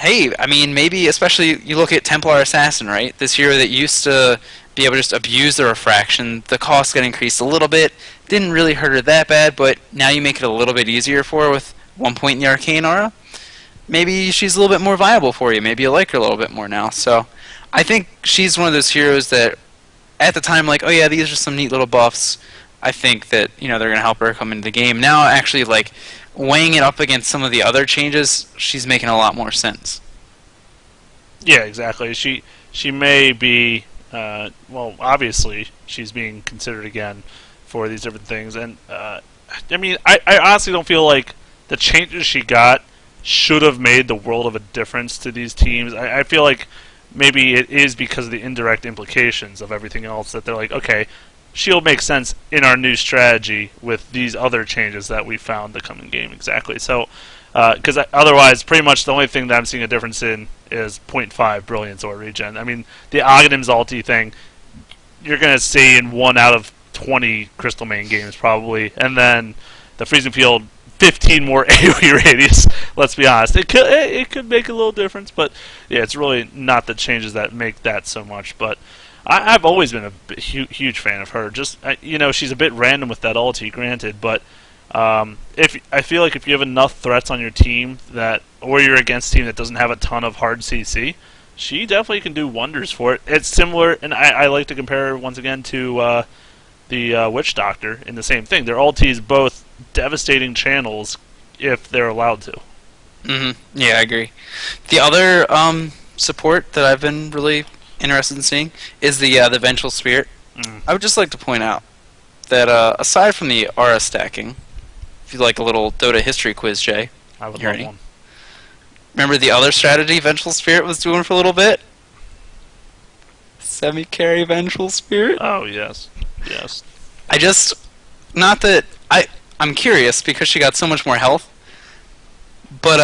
hey, I mean, maybe, especially you look at Templar Assassin, right? This hero that used to be able to just abuse the refraction, the cost got increased a little bit, didn't really hurt her that bad, but now you make it a little bit easier for her with 1 point in the Arcane Aura. Maybe she's a little bit more viable for you. Maybe you like her a little bit more now. So I think she's one of those heroes that at the time, like, oh yeah, these are some neat little buffs. I think that, they're going to help her come into the game. Now, actually, like, weighing it up against some of the other changes, she's making a lot more sense. Yeah, exactly. She may be, obviously, she's being considered again for these different things. And, I honestly don't feel like the changes she got should have made the world of a difference to these teams. I feel like maybe it is because of the indirect implications of everything else that they're like, okay, shield makes sense in our new strategy with these other changes that we found to come in game exactly. So, because otherwise, pretty much the only thing that I'm seeing a difference in is 0.5 brilliance or regen. I mean, the Aghanim's ulti thing, you're going to see in 1 out of 20 Crystal Main games probably, and then the Freezing Field, 15 more AoE radius. Let's be honest, it could make a little difference, but yeah, it's really not the changes that make that so much. But I've always been a huge fan of her. Just she's a bit random with that ulti, granted, but if I feel like if you have enough threats on your team or you're against a team that doesn't have a ton of hard CC, she definitely can do wonders for it. It's similar, and I like to compare her once again to the Witch Doctor in the same thing. Their ultis both devastating channels if they're allowed to. Yeah, I agree. The other support that I've been really interested in seeing is the Vengeful Spirit. I would just like to point out that aside from the aura stacking, if you like a little Dota history quiz, Jay, I would love one. Remember the other strategy Vengeful Spirit was doing for a little bit? Semi-carry Vengeful Spirit? Oh, yes. Yes. I'm curious because she got so much more health, but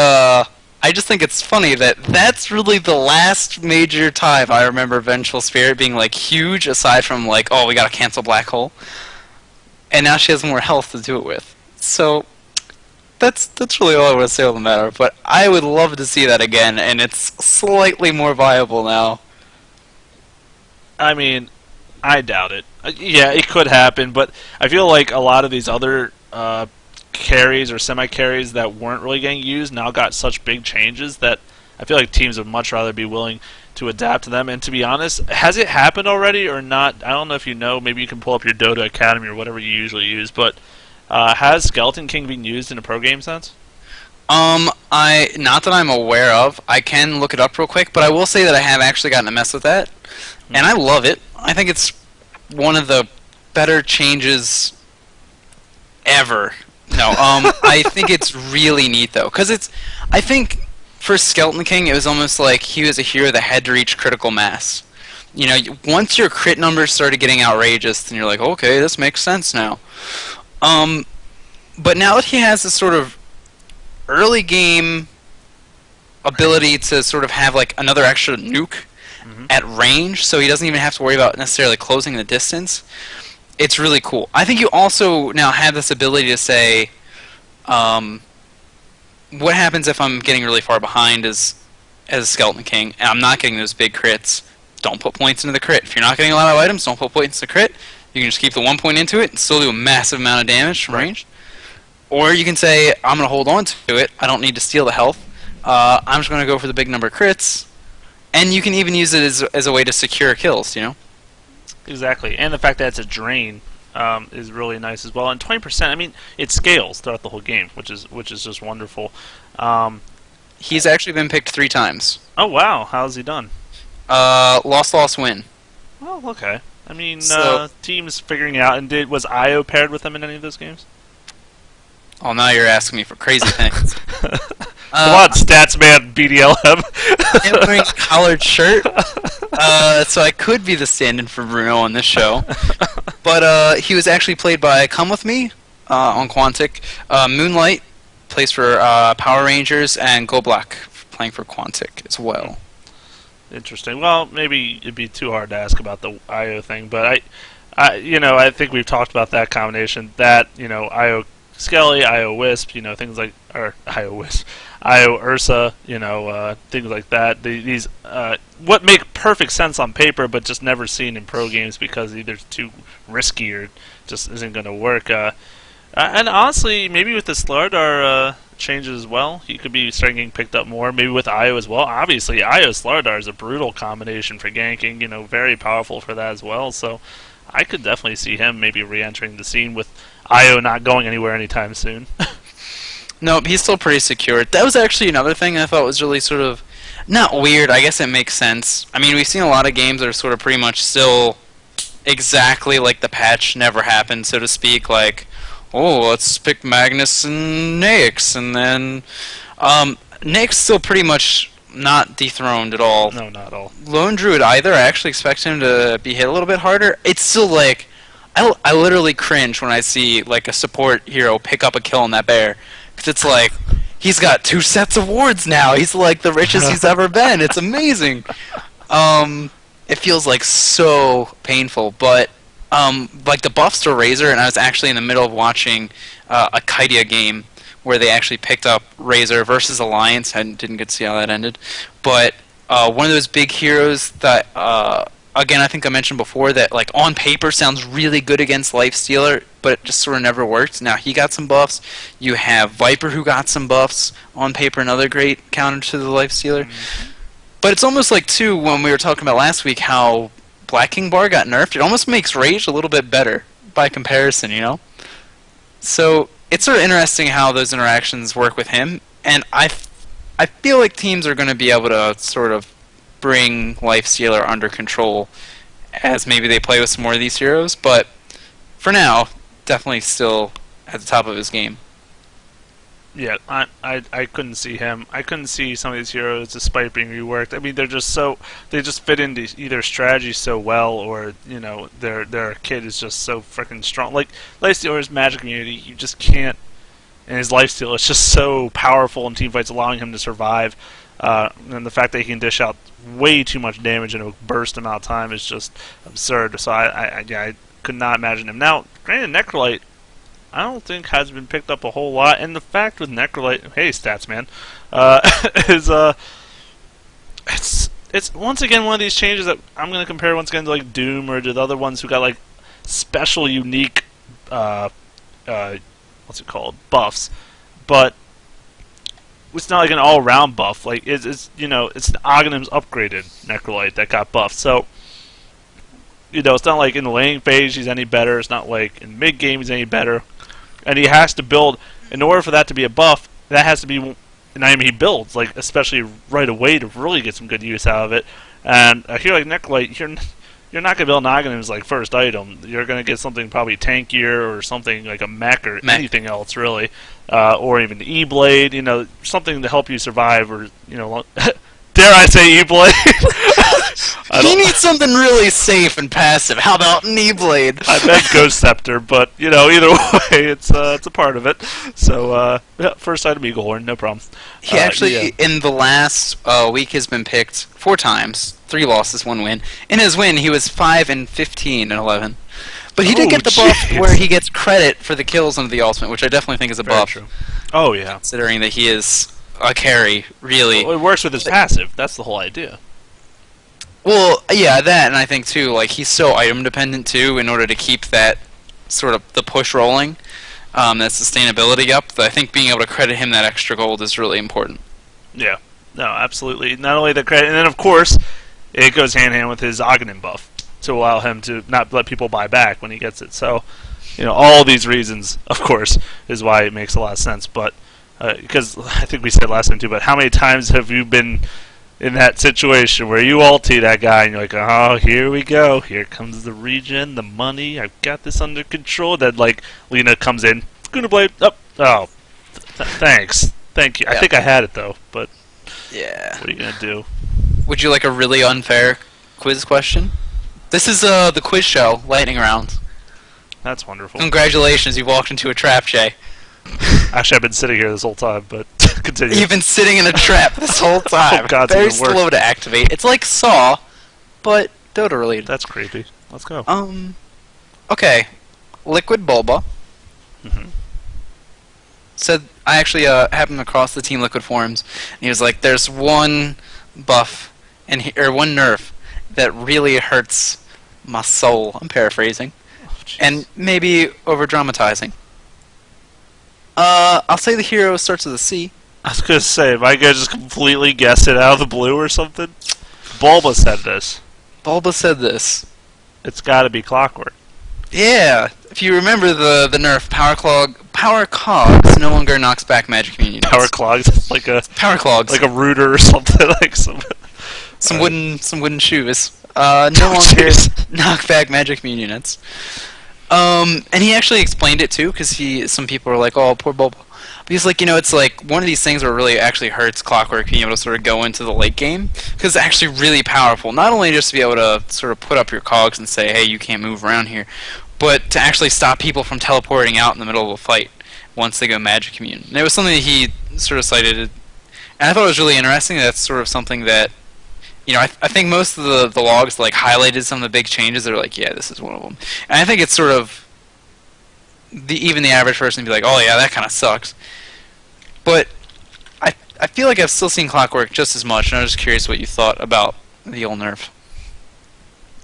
I just think it's funny that that's really the last major time I remember Vengeful Spirit being like huge, aside from like, oh, we gotta cancel Black Hole, and now she has more health to do it with. So that's really all I want to say on the matter. But I would love to see that again, and it's slightly more viable now. I mean, I doubt it. Yeah, it could happen, but I feel like a lot of these other carries or semi-carries that weren't really getting used now got such big changes that I feel like teams would much rather be willing to adapt to them. And to be honest, has it happened already or not? I don't know if you know. Maybe you can pull up your Dota Academy or whatever you usually use, but has Skeleton King been used in a pro game sense? Not that I'm aware of. I can look it up real quick, but I will say that I have actually gotten to mess with that, and I love it. I think it's one of the better changes ever. No, I think it's really neat though, because I think for Skeleton King, it was almost like he was a hero that had to reach critical mass. Once your crit numbers started getting outrageous, then you're like, okay, this makes sense now. But now that he has this sort of early game ability to sort of have like another extra nuke at range, so he doesn't even have to worry about necessarily closing the distance, it's really cool. I think you also now have this ability to say, what happens if I'm getting really far behind as a Skeleton King, and I'm not getting those big crits? Don't put points into the crit. If you're not getting a lot of items, don't put points into the crit. You can just keep the 1 point into it and still do a massive amount of damage from range. Or you can say, I'm going to hold on to it. I don't need to steal the health. I'm just going to go for the big number of crits. And you can even use it as a way to secure kills, Exactly. And the fact that it's a drain is really nice as well. And 20%, I mean, it scales throughout the whole game, which is just wonderful. He's actually been picked 3 times. Oh, wow. How's he done? Loss, win. Oh, okay. I mean, So- teams figuring it out. And was Io paired with him in any of those games? Oh, now you're asking me for crazy things. Come on, stats man, BDLM. I'm wearing a collared shirt, so I could be the stand-in for Bruno on this show. But he was actually played by Come With Me on Quantic. Moonlight plays for Power Rangers, and Go Black playing for Quantic as well. Interesting. Well, maybe it'd be too hard to ask about the IO thing, but I think we've talked about that combination. That IO Skelly, IO Wisp, things like, or IO Wisp, IO Ursa, things like that. These what make perfect sense on paper, but just never seen in pro games because either it's too risky or just isn't going to work. And honestly, maybe with the Slardar changes as well, he could be starting getting picked up more. Maybe with IO as well. Obviously, IO Slardar is a brutal combination for ganking. Very powerful for that as well. So I could definitely see him maybe re-entering the scene with IO not going anywhere anytime soon. No, he's still pretty secure. That was actually another thing I thought was really sort of, not weird, I guess it makes sense. I mean, we've seen a lot of games that are sort of pretty much still exactly like the patch never happened, so to speak. Like, oh, let's pick Magnus and Nyx, and then Nyx still pretty much not dethroned at all. No, not at all. Lone Druid either. I actually expect him to be hit a little bit harder. It's still like, I literally cringe when I see like a support hero pick up a kill on that bear, because it's like he's got 2 sets of wards now. He's like the richest he's ever been. It's amazing. It feels like so painful, but like the buffs to Razor, and I was actually in the middle of watching a Kydia game where they actually picked up Razor versus Alliance. I didn't get to see how that ended, but one of those big heroes that again I think I mentioned before that like on paper sounds really good against Lifestealer, but it just sort of never worked. Now he got some buffs. You have Viper who got some buffs on paper, another great counter to the Lifestealer. Mm-hmm. But it's almost like too when we were talking about last week how Black King Bar got nerfed. It almost makes Rage a little bit better by comparison, you know. So it's sort of interesting how those interactions work with him, and I feel like teams are going to be able to sort of bring Lifestealer under control as maybe they play with some more of these heroes, but for now, definitely still at the top of his game. Yeah, I couldn't see him. I couldn't see some of these heroes despite being reworked. I mean, they just fit into either strategy so well, or you know, their kid is just so freaking strong. Like Lifestealer's magic immunity, you just can't. And his lifesteal is just so powerful in teamfights, allowing him to survive. And the fact that he can dish out way too much damage in a burst amount of time is just absurd. So I could not imagine him. Now, granted, Necrolite, I don't think has been picked up a whole lot. And the fact with Necrolite, hey, stats man, is it's once again one of these changes that I'm going to compare once again to like Doom or to the other ones who got like special, unique, what's it called, buffs, but it's not like an all-around buff. Like it's you know, it's Aghanim's upgraded Necrolite that got buffed. So you know, it's not like in the laning phase he's any better. It's not like in mid game he's any better. And he has to build in order for that to be a buff. That has to be an item he builds, like especially right away to really get some good use out of it. And here like Necrolite, you're not going to build an Aghanim's like first item. You're going to get something probably tankier or something like a mech or anything else really, or even the E-Blade. You know, something to help you survive, or you know, dare I say E-Blade? He needs something really safe and passive. How about an E-Blade? I meant Ghost Scepter, but you know, either way, it's a part of it. So yeah, first item Eaglehorn, no problem. He actually in the last week has been picked 4 times, 3 losses, 1 win. In his win, he was 5 and 15 and 11. But he did get the buff where he gets credit for the kills under the ultimate, which I definitely think is a buff. True. Oh yeah, considering that he is a carry, really. Well, it works with his passive. That's the whole idea. Well, yeah, that, and I think too, like he's so item dependent too, in order to keep that sort of the push rolling, that sustainability up. I think being able to credit him that extra gold is really important. Yeah, no, absolutely. Not only the credit, and then of course, it goes hand in hand with his Aghanim buff to allow him to not let people buy back when he gets it. So, you know, all these reasons, of course, is why it makes a lot of sense. But because I think we said last time too, but how many times have you been in that situation where you ulti that guy and you're like, oh, here we go, here comes the regen, the money, I've got this under control. Then like Lena comes in, Guna Blade, thanks, thank you. Yeah. I think I had it though, but yeah, what are you gonna do? Would you like a really unfair quiz question? This is the quiz show, lightning round. That's wonderful. Congratulations, you walked into a trap, Jay. Actually, I've been sitting here this whole time, but continue. You've been sitting in a trap this whole time. Oh, God, very slow to activate. It's like Saw, but Dota related. That's creepy. Let's go. Okay. Liquid Bulba. Mm-hmm. Said I actually happened across the Team Liquid forums, and he was like, "There's one buff or one nerf that really hurts my soul." I'm paraphrasing, and maybe over dramatizing. I'll say the hero starts with a C. I was gonna say, am I gonna just completely guess it out of the blue or something? Bulba said this. Bulba said this. It's gotta be Clockwork. Yeah, if you remember the nerf, Power Cogs no longer knocks back magic immunity. Power Clogs, like a Power Clogs, like a rooter or something, like some wooden shoes. No longer knock back magic immune units. And he actually explained it too, because some people were like, "Oh, poor Bulba." because like it's like one of these things where it really actually hurts Clockwork being able to sort of go into the late game, because it's actually really powerful. Not only just to be able to sort of put up your cogs and say, hey, you can't move around here, but to actually stop people from teleporting out in the middle of a fight once they go Magic Immune. And it was something that he sort of cited, and I thought it was really interesting. That's sort of something that I think most of the logs like highlighted some of the big changes. They're like, yeah, this is one of them. And I think it's sort of even the average person would be like, oh yeah, that kind of sucks. But I feel like I've still seen Clockwork just as much, and I was just curious what you thought about the old nerf.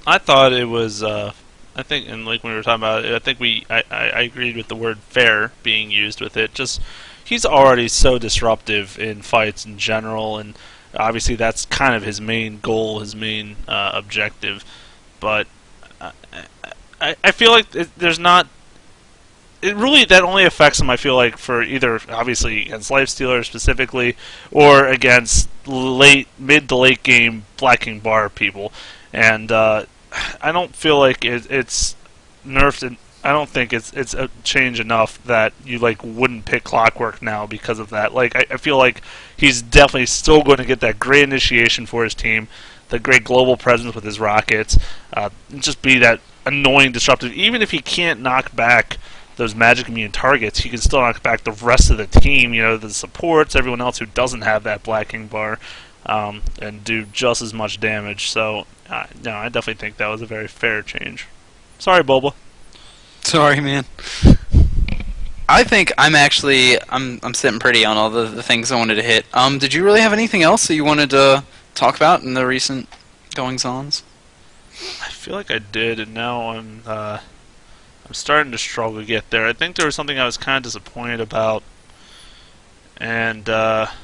I thought it was. I think, and like when we were talking about it, I think I agreed with the word fair being used with it. Just he's already so disruptive in fights in general, and obviously that's kind of his main goal, his main objective. But I feel like there's not. It really that only affects him. I feel like for either obviously against Lifestealer specifically, or against mid to late game Black King Bar people, and I don't feel like it's nerfed. And I don't think it's a change enough that you like wouldn't pick Clockwork now because of that. Like I feel like he's definitely still going to get that great initiation for his team, the great global presence with his rockets, just be that annoying disruptive. Even if he can't knock back those Magic Immune targets, he can still knock back the rest of the team. The supports, everyone else who doesn't have that Black King Bar, and do just as much damage. So no, I definitely think that was a very fair change. Sorry, Boba. Sorry, man. I think I'm sitting pretty on all the things I wanted to hit. Did you really have anything else that you wanted to talk about in the recent goings-ons? I feel like I did, and now I'm starting to struggle to get there. I think there was something I was kind of disappointed about, and not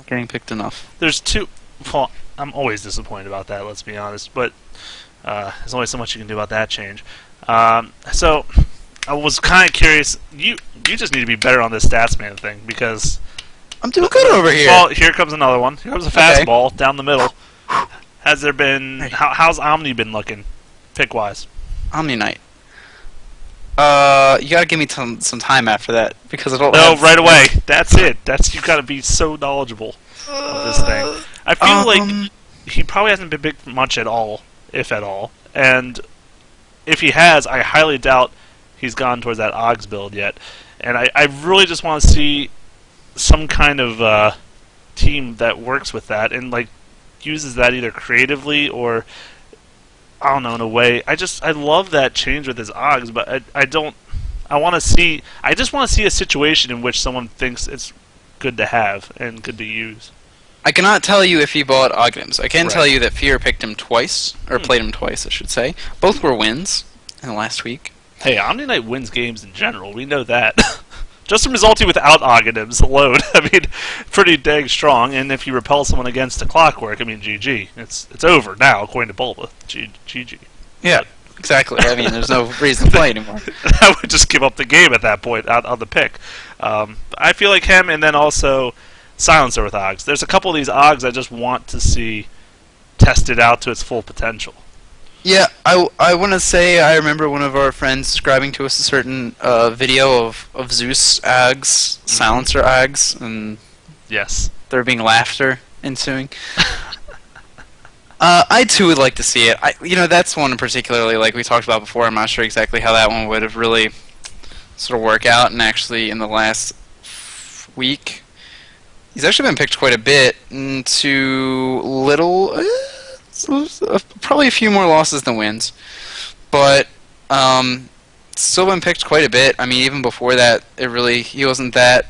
getting picked enough. There's two. Well, I'm always disappointed about that. Let's be honest, but there's only so much you can do about that change. So I was kind of curious. You just need to be better on this stats man thing, because I'm doing good over here. Well, here comes another one. Here comes a fastball down the middle. Has there been? How's Omni been looking, pick wise? Omni Knight. You gotta give me some time after that, because I don't. No, right away. That's it. You gotta be so knowledgeable of this thing. I feel like he probably hasn't been picked much at all, if at all. And if he has, I highly doubt he's gone towards that Oggs build yet. And I really just want to see some kind of team that works with that and like uses that either creatively or I don't know, in a way. I love that change with his Oggs, but I just want to see a situation in which someone thinks it's good to have and good to use. I cannot tell you if he bought Ognims. I can tell you that Fear picked him twice, or played him twice, I should say. Both were wins in the last week. Hey, Omni Knight wins games in general. We know that. Just from his ulti without Ognims alone, I mean, pretty dang strong. And if you repel someone against a Clockwork, I mean, GG. It's over now, according to Bulba. GG. Yeah, exactly. I mean, there's no reason to play anymore. I would just give up the game at that point on the pick. I feel like him, and then also Silencer with Oggs. There's a couple of these Oggs I just want to see tested out to its full potential. Yeah, I want to say I remember one of our friends describing to us a certain video of Zeus Oggs, Silencer Oggs, and yes, there being laughter ensuing. I too would like to see it. That's one particularly, like we talked about before. I'm not sure exactly how that one would have really sort of work out. And actually, in the last week, he's actually been picked quite a bit into little. Probably a few more losses than wins, but still been picked quite a bit. I mean, even before that, he wasn't that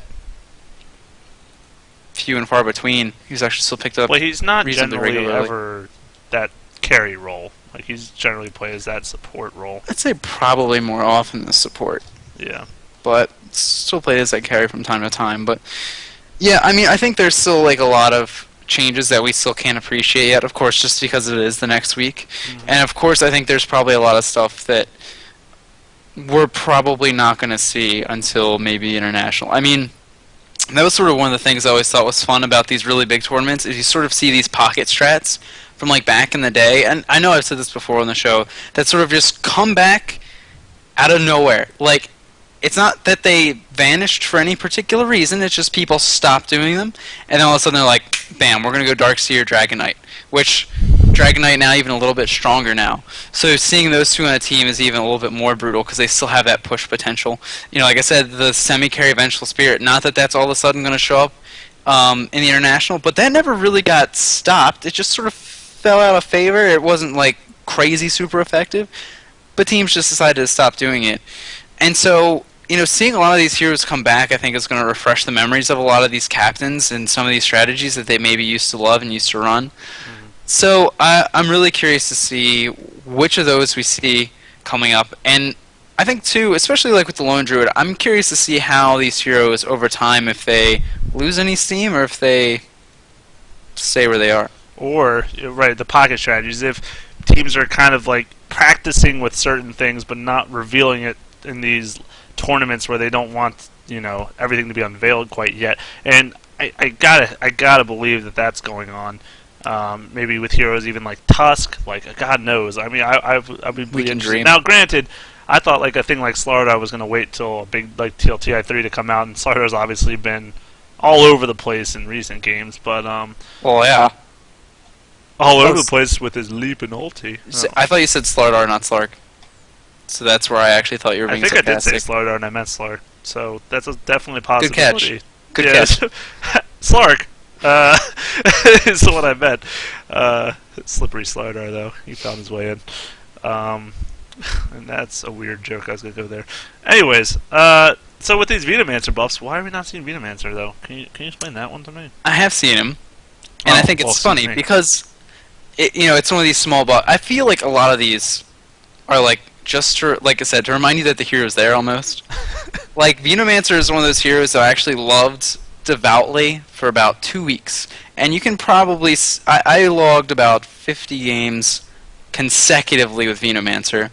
few and far between. He was actually still picked up. Well, he's not generally regularly. Ever that carry role. Like he's generally plays that support role. I'd say probably more often the support. Yeah, but still plays as that carry from time to time. But yeah, I mean, I think there's still like a lot of changes that we still can't appreciate yet, of course, just because it is the next week. And of course, I think there's probably a lot of stuff that we're probably not going to see until maybe international. I mean, that was sort of one of the things I always thought was fun about these really big tournaments, is you sort of see these pocket strats from like back in the day, and I know I've said this before on the show, that sort of just come back out of nowhere. Like, it's not that they vanished for any particular reason. It's just people stopped doing them, and then all of a sudden they're like, "Bam, we're gonna go Darkseer, Dragon Knight," which Dragon Knight now even a little bit stronger now. So seeing those two on a team is even a little bit more brutal because they still have that push potential. Like I said, the semi-carry Vengeful Spirit. Not that that's all of a sudden going to show up in the international, but that never really got stopped. It just sort of fell out of favor. It wasn't like crazy super effective, but teams just decided to stop doing it. And so, seeing a lot of these heroes come back, I think is going to refresh the memories of a lot of these captains and some of these strategies that they maybe used to love and used to run. Mm-hmm. So I'm really curious to see which of those we see coming up. And I think, too, especially like with the Lone Druid, I'm curious to see how these heroes over time, if they lose any steam or if they stay where they are. Or, right, the pocket strategies. If teams are kind of like practicing with certain things but not revealing it in these tournaments where they don't want, everything to be unveiled quite yet. And I gotta believe that that's going on. Maybe with heroes even like Tusk, like God knows. I mean, I've been We can dream. Now, granted, I thought like a thing like Slardar was going to wait till a big like TI3 to come out, and Slardar's obviously been all over the place in recent games. But well, yeah, all over the place with his leap and ulti. So, I thought you said Slardar, not Slark. So that's where I actually thought you were being sarcastic. I did say Slardar and I meant Slark. So that's definitely a possibility. Good catch. Slark. Is the one I meant. Slippery Slardar, though. He found his way in. And that's a weird joke. I was going to go there. Anyways, so with these Venomancer buffs, why are we not seeing Venomancer, though? Can you explain that one to me? I have seen him. And I think it's funny because, it's one of these small buffs. I feel like a lot of these are like, just to, like I said, to remind you that the hero's there almost. Like, Venomancer is one of those heroes that I actually loved devoutly for about 2 weeks. And you can probably... I logged about 50 games consecutively with Venomancer.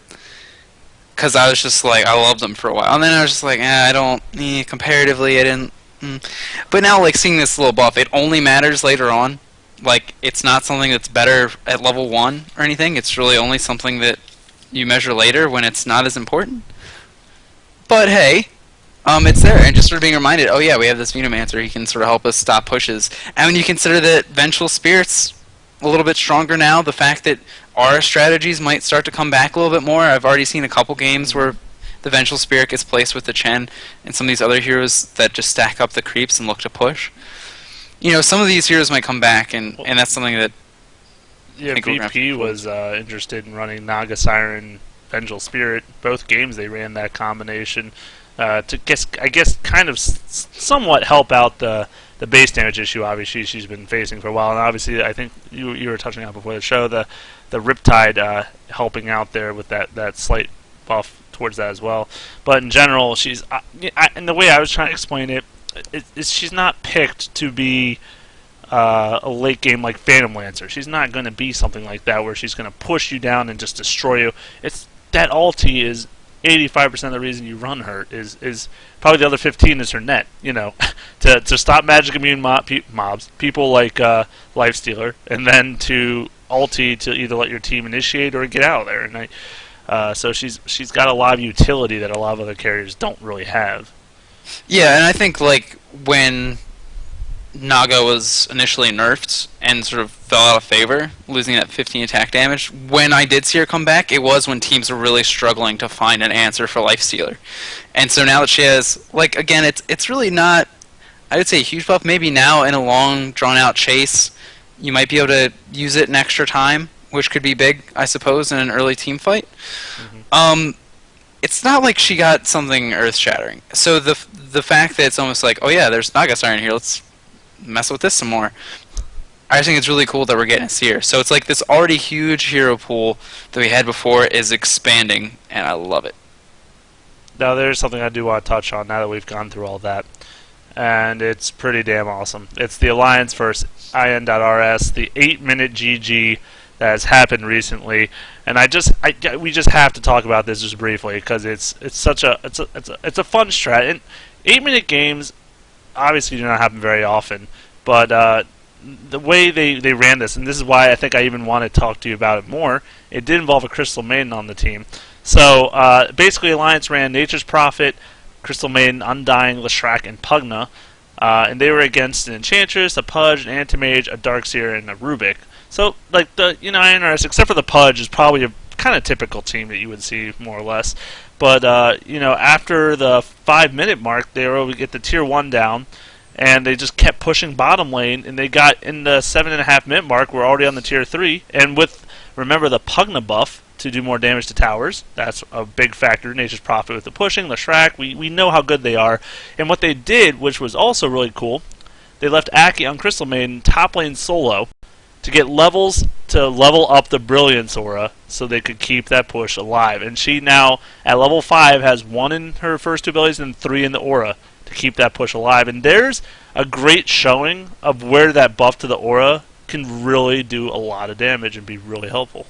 Because I was just like, I loved him for a while. And then I was just like, I don't... comparatively, I didn't... But now, like, seeing this little buff, it only matters later on. Like, it's not something that's better at level 1 or anything. It's really only something that you measure later when it's not as important. But hey, it's there, and just sort of being reminded, oh yeah, we have this Venomancer, he can sort of help us stop pushes. And when you consider that Vengeful Spirit's a little bit stronger now, the fact that our strategies might start to come back a little bit more. I've already seen a couple games where the Vengeful Spirit gets placed with the Chen and some of these other heroes that just stack up the creeps and look to push. Some of these heroes might come back, and that's something that VP was interested in running Naga Siren, Vengeful Spirit. Both games they ran that combination to kind of somewhat help out the base damage issue. Obviously, she's been facing for a while, and obviously, I think you were touching on before the show the Riptide helping out there with that slight buff towards that as well. But in general, she's and the way I was trying to explain it is she's not picked to be a late game like Phantom Lancer. She's not going to be something like that where she's going to push you down and just destroy you. It's that ulti is 85% of the reason you run her is probably the other 15 is her net. To stop magic immune mobs, people like Lifestealer, and then to ulti to either let your team initiate or get out of there. And so she's got a lot of utility that a lot of other carriers don't really have. Yeah, and I think like when Naga was initially nerfed and sort of fell out of favor, losing that 15 attack damage. When I did see her come back, it was when teams were really struggling to find an answer for Lifestealer. And so now that she has, like, again, it's really not, I would say a huge buff. Maybe now in a long, drawn-out chase, you might be able to use it in extra time, which could be big, I suppose, in an early team fight. Mm-hmm. It's not like she got something earth-shattering. So the fact that it's almost like, oh yeah, there's Naga Siren here, let's mess with this some more. I think it's really cool that we're getting a seer. So it's like this already huge hero pool that we had before is expanding, and I love it. Now there's something I do want to touch on now that we've gone through all that, and it's pretty damn awesome. It's the Alliance versus IN.RS, the 8-minute GG that has happened recently, and we just have to talk about this just briefly because it's a fun strat. And 8-minute games obviously do not happen very often, but the way they ran this, and this is why I think I even want to talk to you about it more, it did involve a Crystal Maiden on the team. So basically Alliance ran Nature's Prophet, Crystal Maiden, Undying, Leshrac, and Pugna. And they were against an Enchantress, a Pudge, an Anti-Mage, a Darkseer, and a Rubik. So, like, the INRS, except for the Pudge, is probably a kind of typical team that you would see, more or less. But, after the 5-minute mark, they were able to get the Tier 1 down, and they just kept pushing bottom lane, and they got in the 7.5-minute mark, we're already on the Tier 3, and with, remember, the Pugna buff to do more damage to towers. That's a big factor. Nature's Prophet with the pushing, Leshrac, we know how good they are. And what they did, which was also really cool, they left Aki on Crystal Maiden top lane solo to get levels to level up the Brilliance Aura so they could keep that push alive. And she now, at level 5, has 1 in her first 2 abilities and 3 in the Aura to keep that push alive. And there's a great showing of where that buff to the Aura can really do a lot of damage and be really helpful.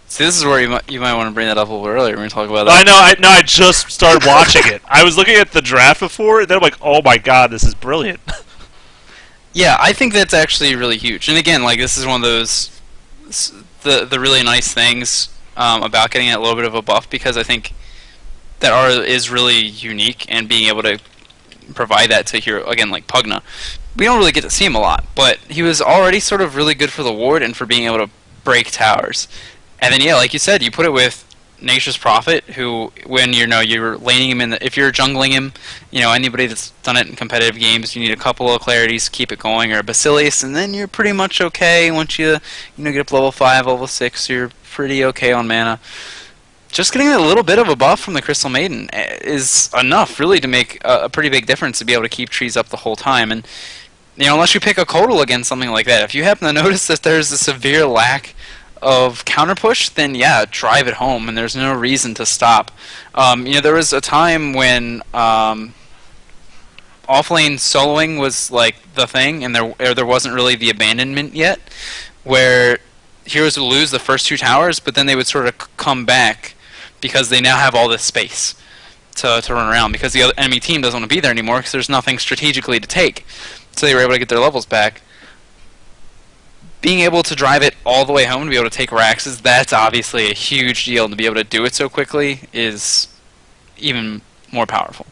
See, this is where you might want to bring that up a little earlier when we talk about that. I just started watching it. I was looking at the draft before, and then I'm like, oh my god, this is brilliant. Yeah, I think that's actually really huge. And again, like, this is one of those the really nice things about getting a little bit of a buff, because I think that aura is really unique, and being able to provide that to hero, again, like Pugna. We don't really get to see him a lot, but he was already sort of really good for the ward and for being able to break towers. And then, yeah, like you said, you put it with Nature's Prophet, who, when you're laning him in, if you're jungling him, anybody that's done it in competitive games, you need a couple of clarities to keep it going, or a Basilius, and then you're pretty much okay. Once you get up to level 5, level 6, you're pretty okay on mana. Just getting a little bit of a buff from the Crystal Maiden is enough, really, to make a pretty big difference to be able to keep trees up the whole time. And unless you pick a Kodal against something like that, if you happen to notice that there's a severe lack of counter push, then yeah, drive it home, and there's no reason to stop. There was a time when offlane soloing was like the thing, and there wasn't really the abandonment yet, where heroes would lose the first 2 towers, but then they would sort of come back because they now have all this space to run around, because the other enemy team doesn't want to be there anymore because there's nothing strategically to take. So they were able to get their levels back. Being able to drive it all the way home to be able to take Raxes, that's obviously a huge deal, and to be able to do it so quickly is even more powerful.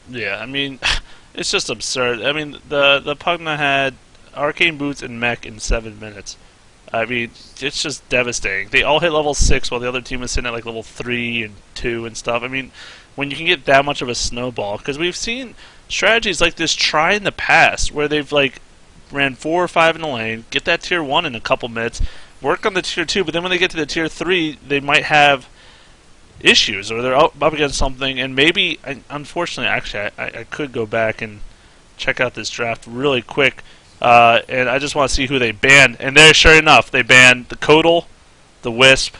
Yeah, I mean, it's just absurd. I mean, the Pugna had Arcane Boots and Mech in 7 minutes. I mean, it's just devastating. They all hit level 6 while the other team was sitting at like level 3 and 2 and stuff. I mean, when you can get that much of a snowball, because we've seen strategies like this try in the past where they've like ran 4 or 5 in the lane, get that tier 1 in a couple minutes, work on the tier 2, but then when they get to the tier 3, they might have issues, or they're up against something, and maybe, unfortunately, actually, I could go back and check out this draft really quick, and I just want to see who they banned, and there, sure enough, they banned the Kodal, the Wisp,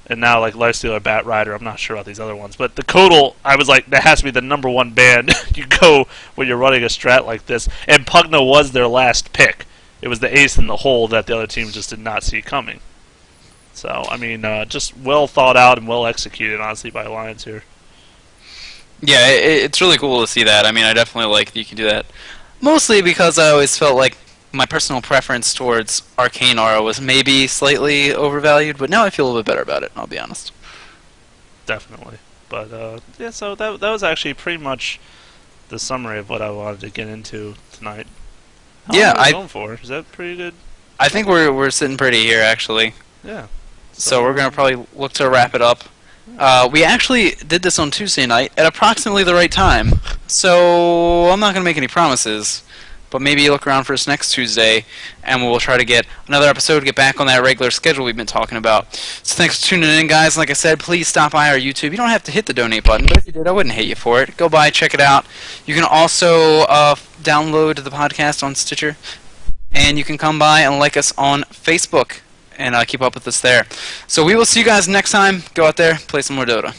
and now like Lifestealer, Bat Rider. I'm not sure about these other ones, but the Kodal, I was like, that has to be the number 1 ban you go when you're running a strat like this. And Pugna was their last pick. It was the ace in the hole that the other team just did not see coming. So I mean, just well thought out and well executed, honestly, by Alliance here. Yeah, it's really cool to see that. I mean, I definitely like that you can do that. Mostly because I always felt like my personal preference towards Arcane Aura was maybe slightly overvalued, but now I feel a little bit better about it, I'll be honest. Definitely. But, yeah, so that was actually pretty much the summary of what I wanted to get into tonight. How long are we going for? Is that pretty good? I think we're sitting pretty here, actually. Yeah. So we're going to probably look to wrap it up. We actually did this on Tuesday night at approximately the right time, so I'm not going to make any promises. But maybe look around for us next Tuesday, and we'll try to get another episode, get back on that regular schedule we've been talking about. So thanks for tuning in, guys. Like I said, please stop by our YouTube. You don't have to hit the donate button, but if you did, I wouldn't hate you for it. Go by, check it out. You can also download the podcast on Stitcher, and you can come by and like us on Facebook and keep up with us there. So we will see you guys next time. Go out there, play some more Dota.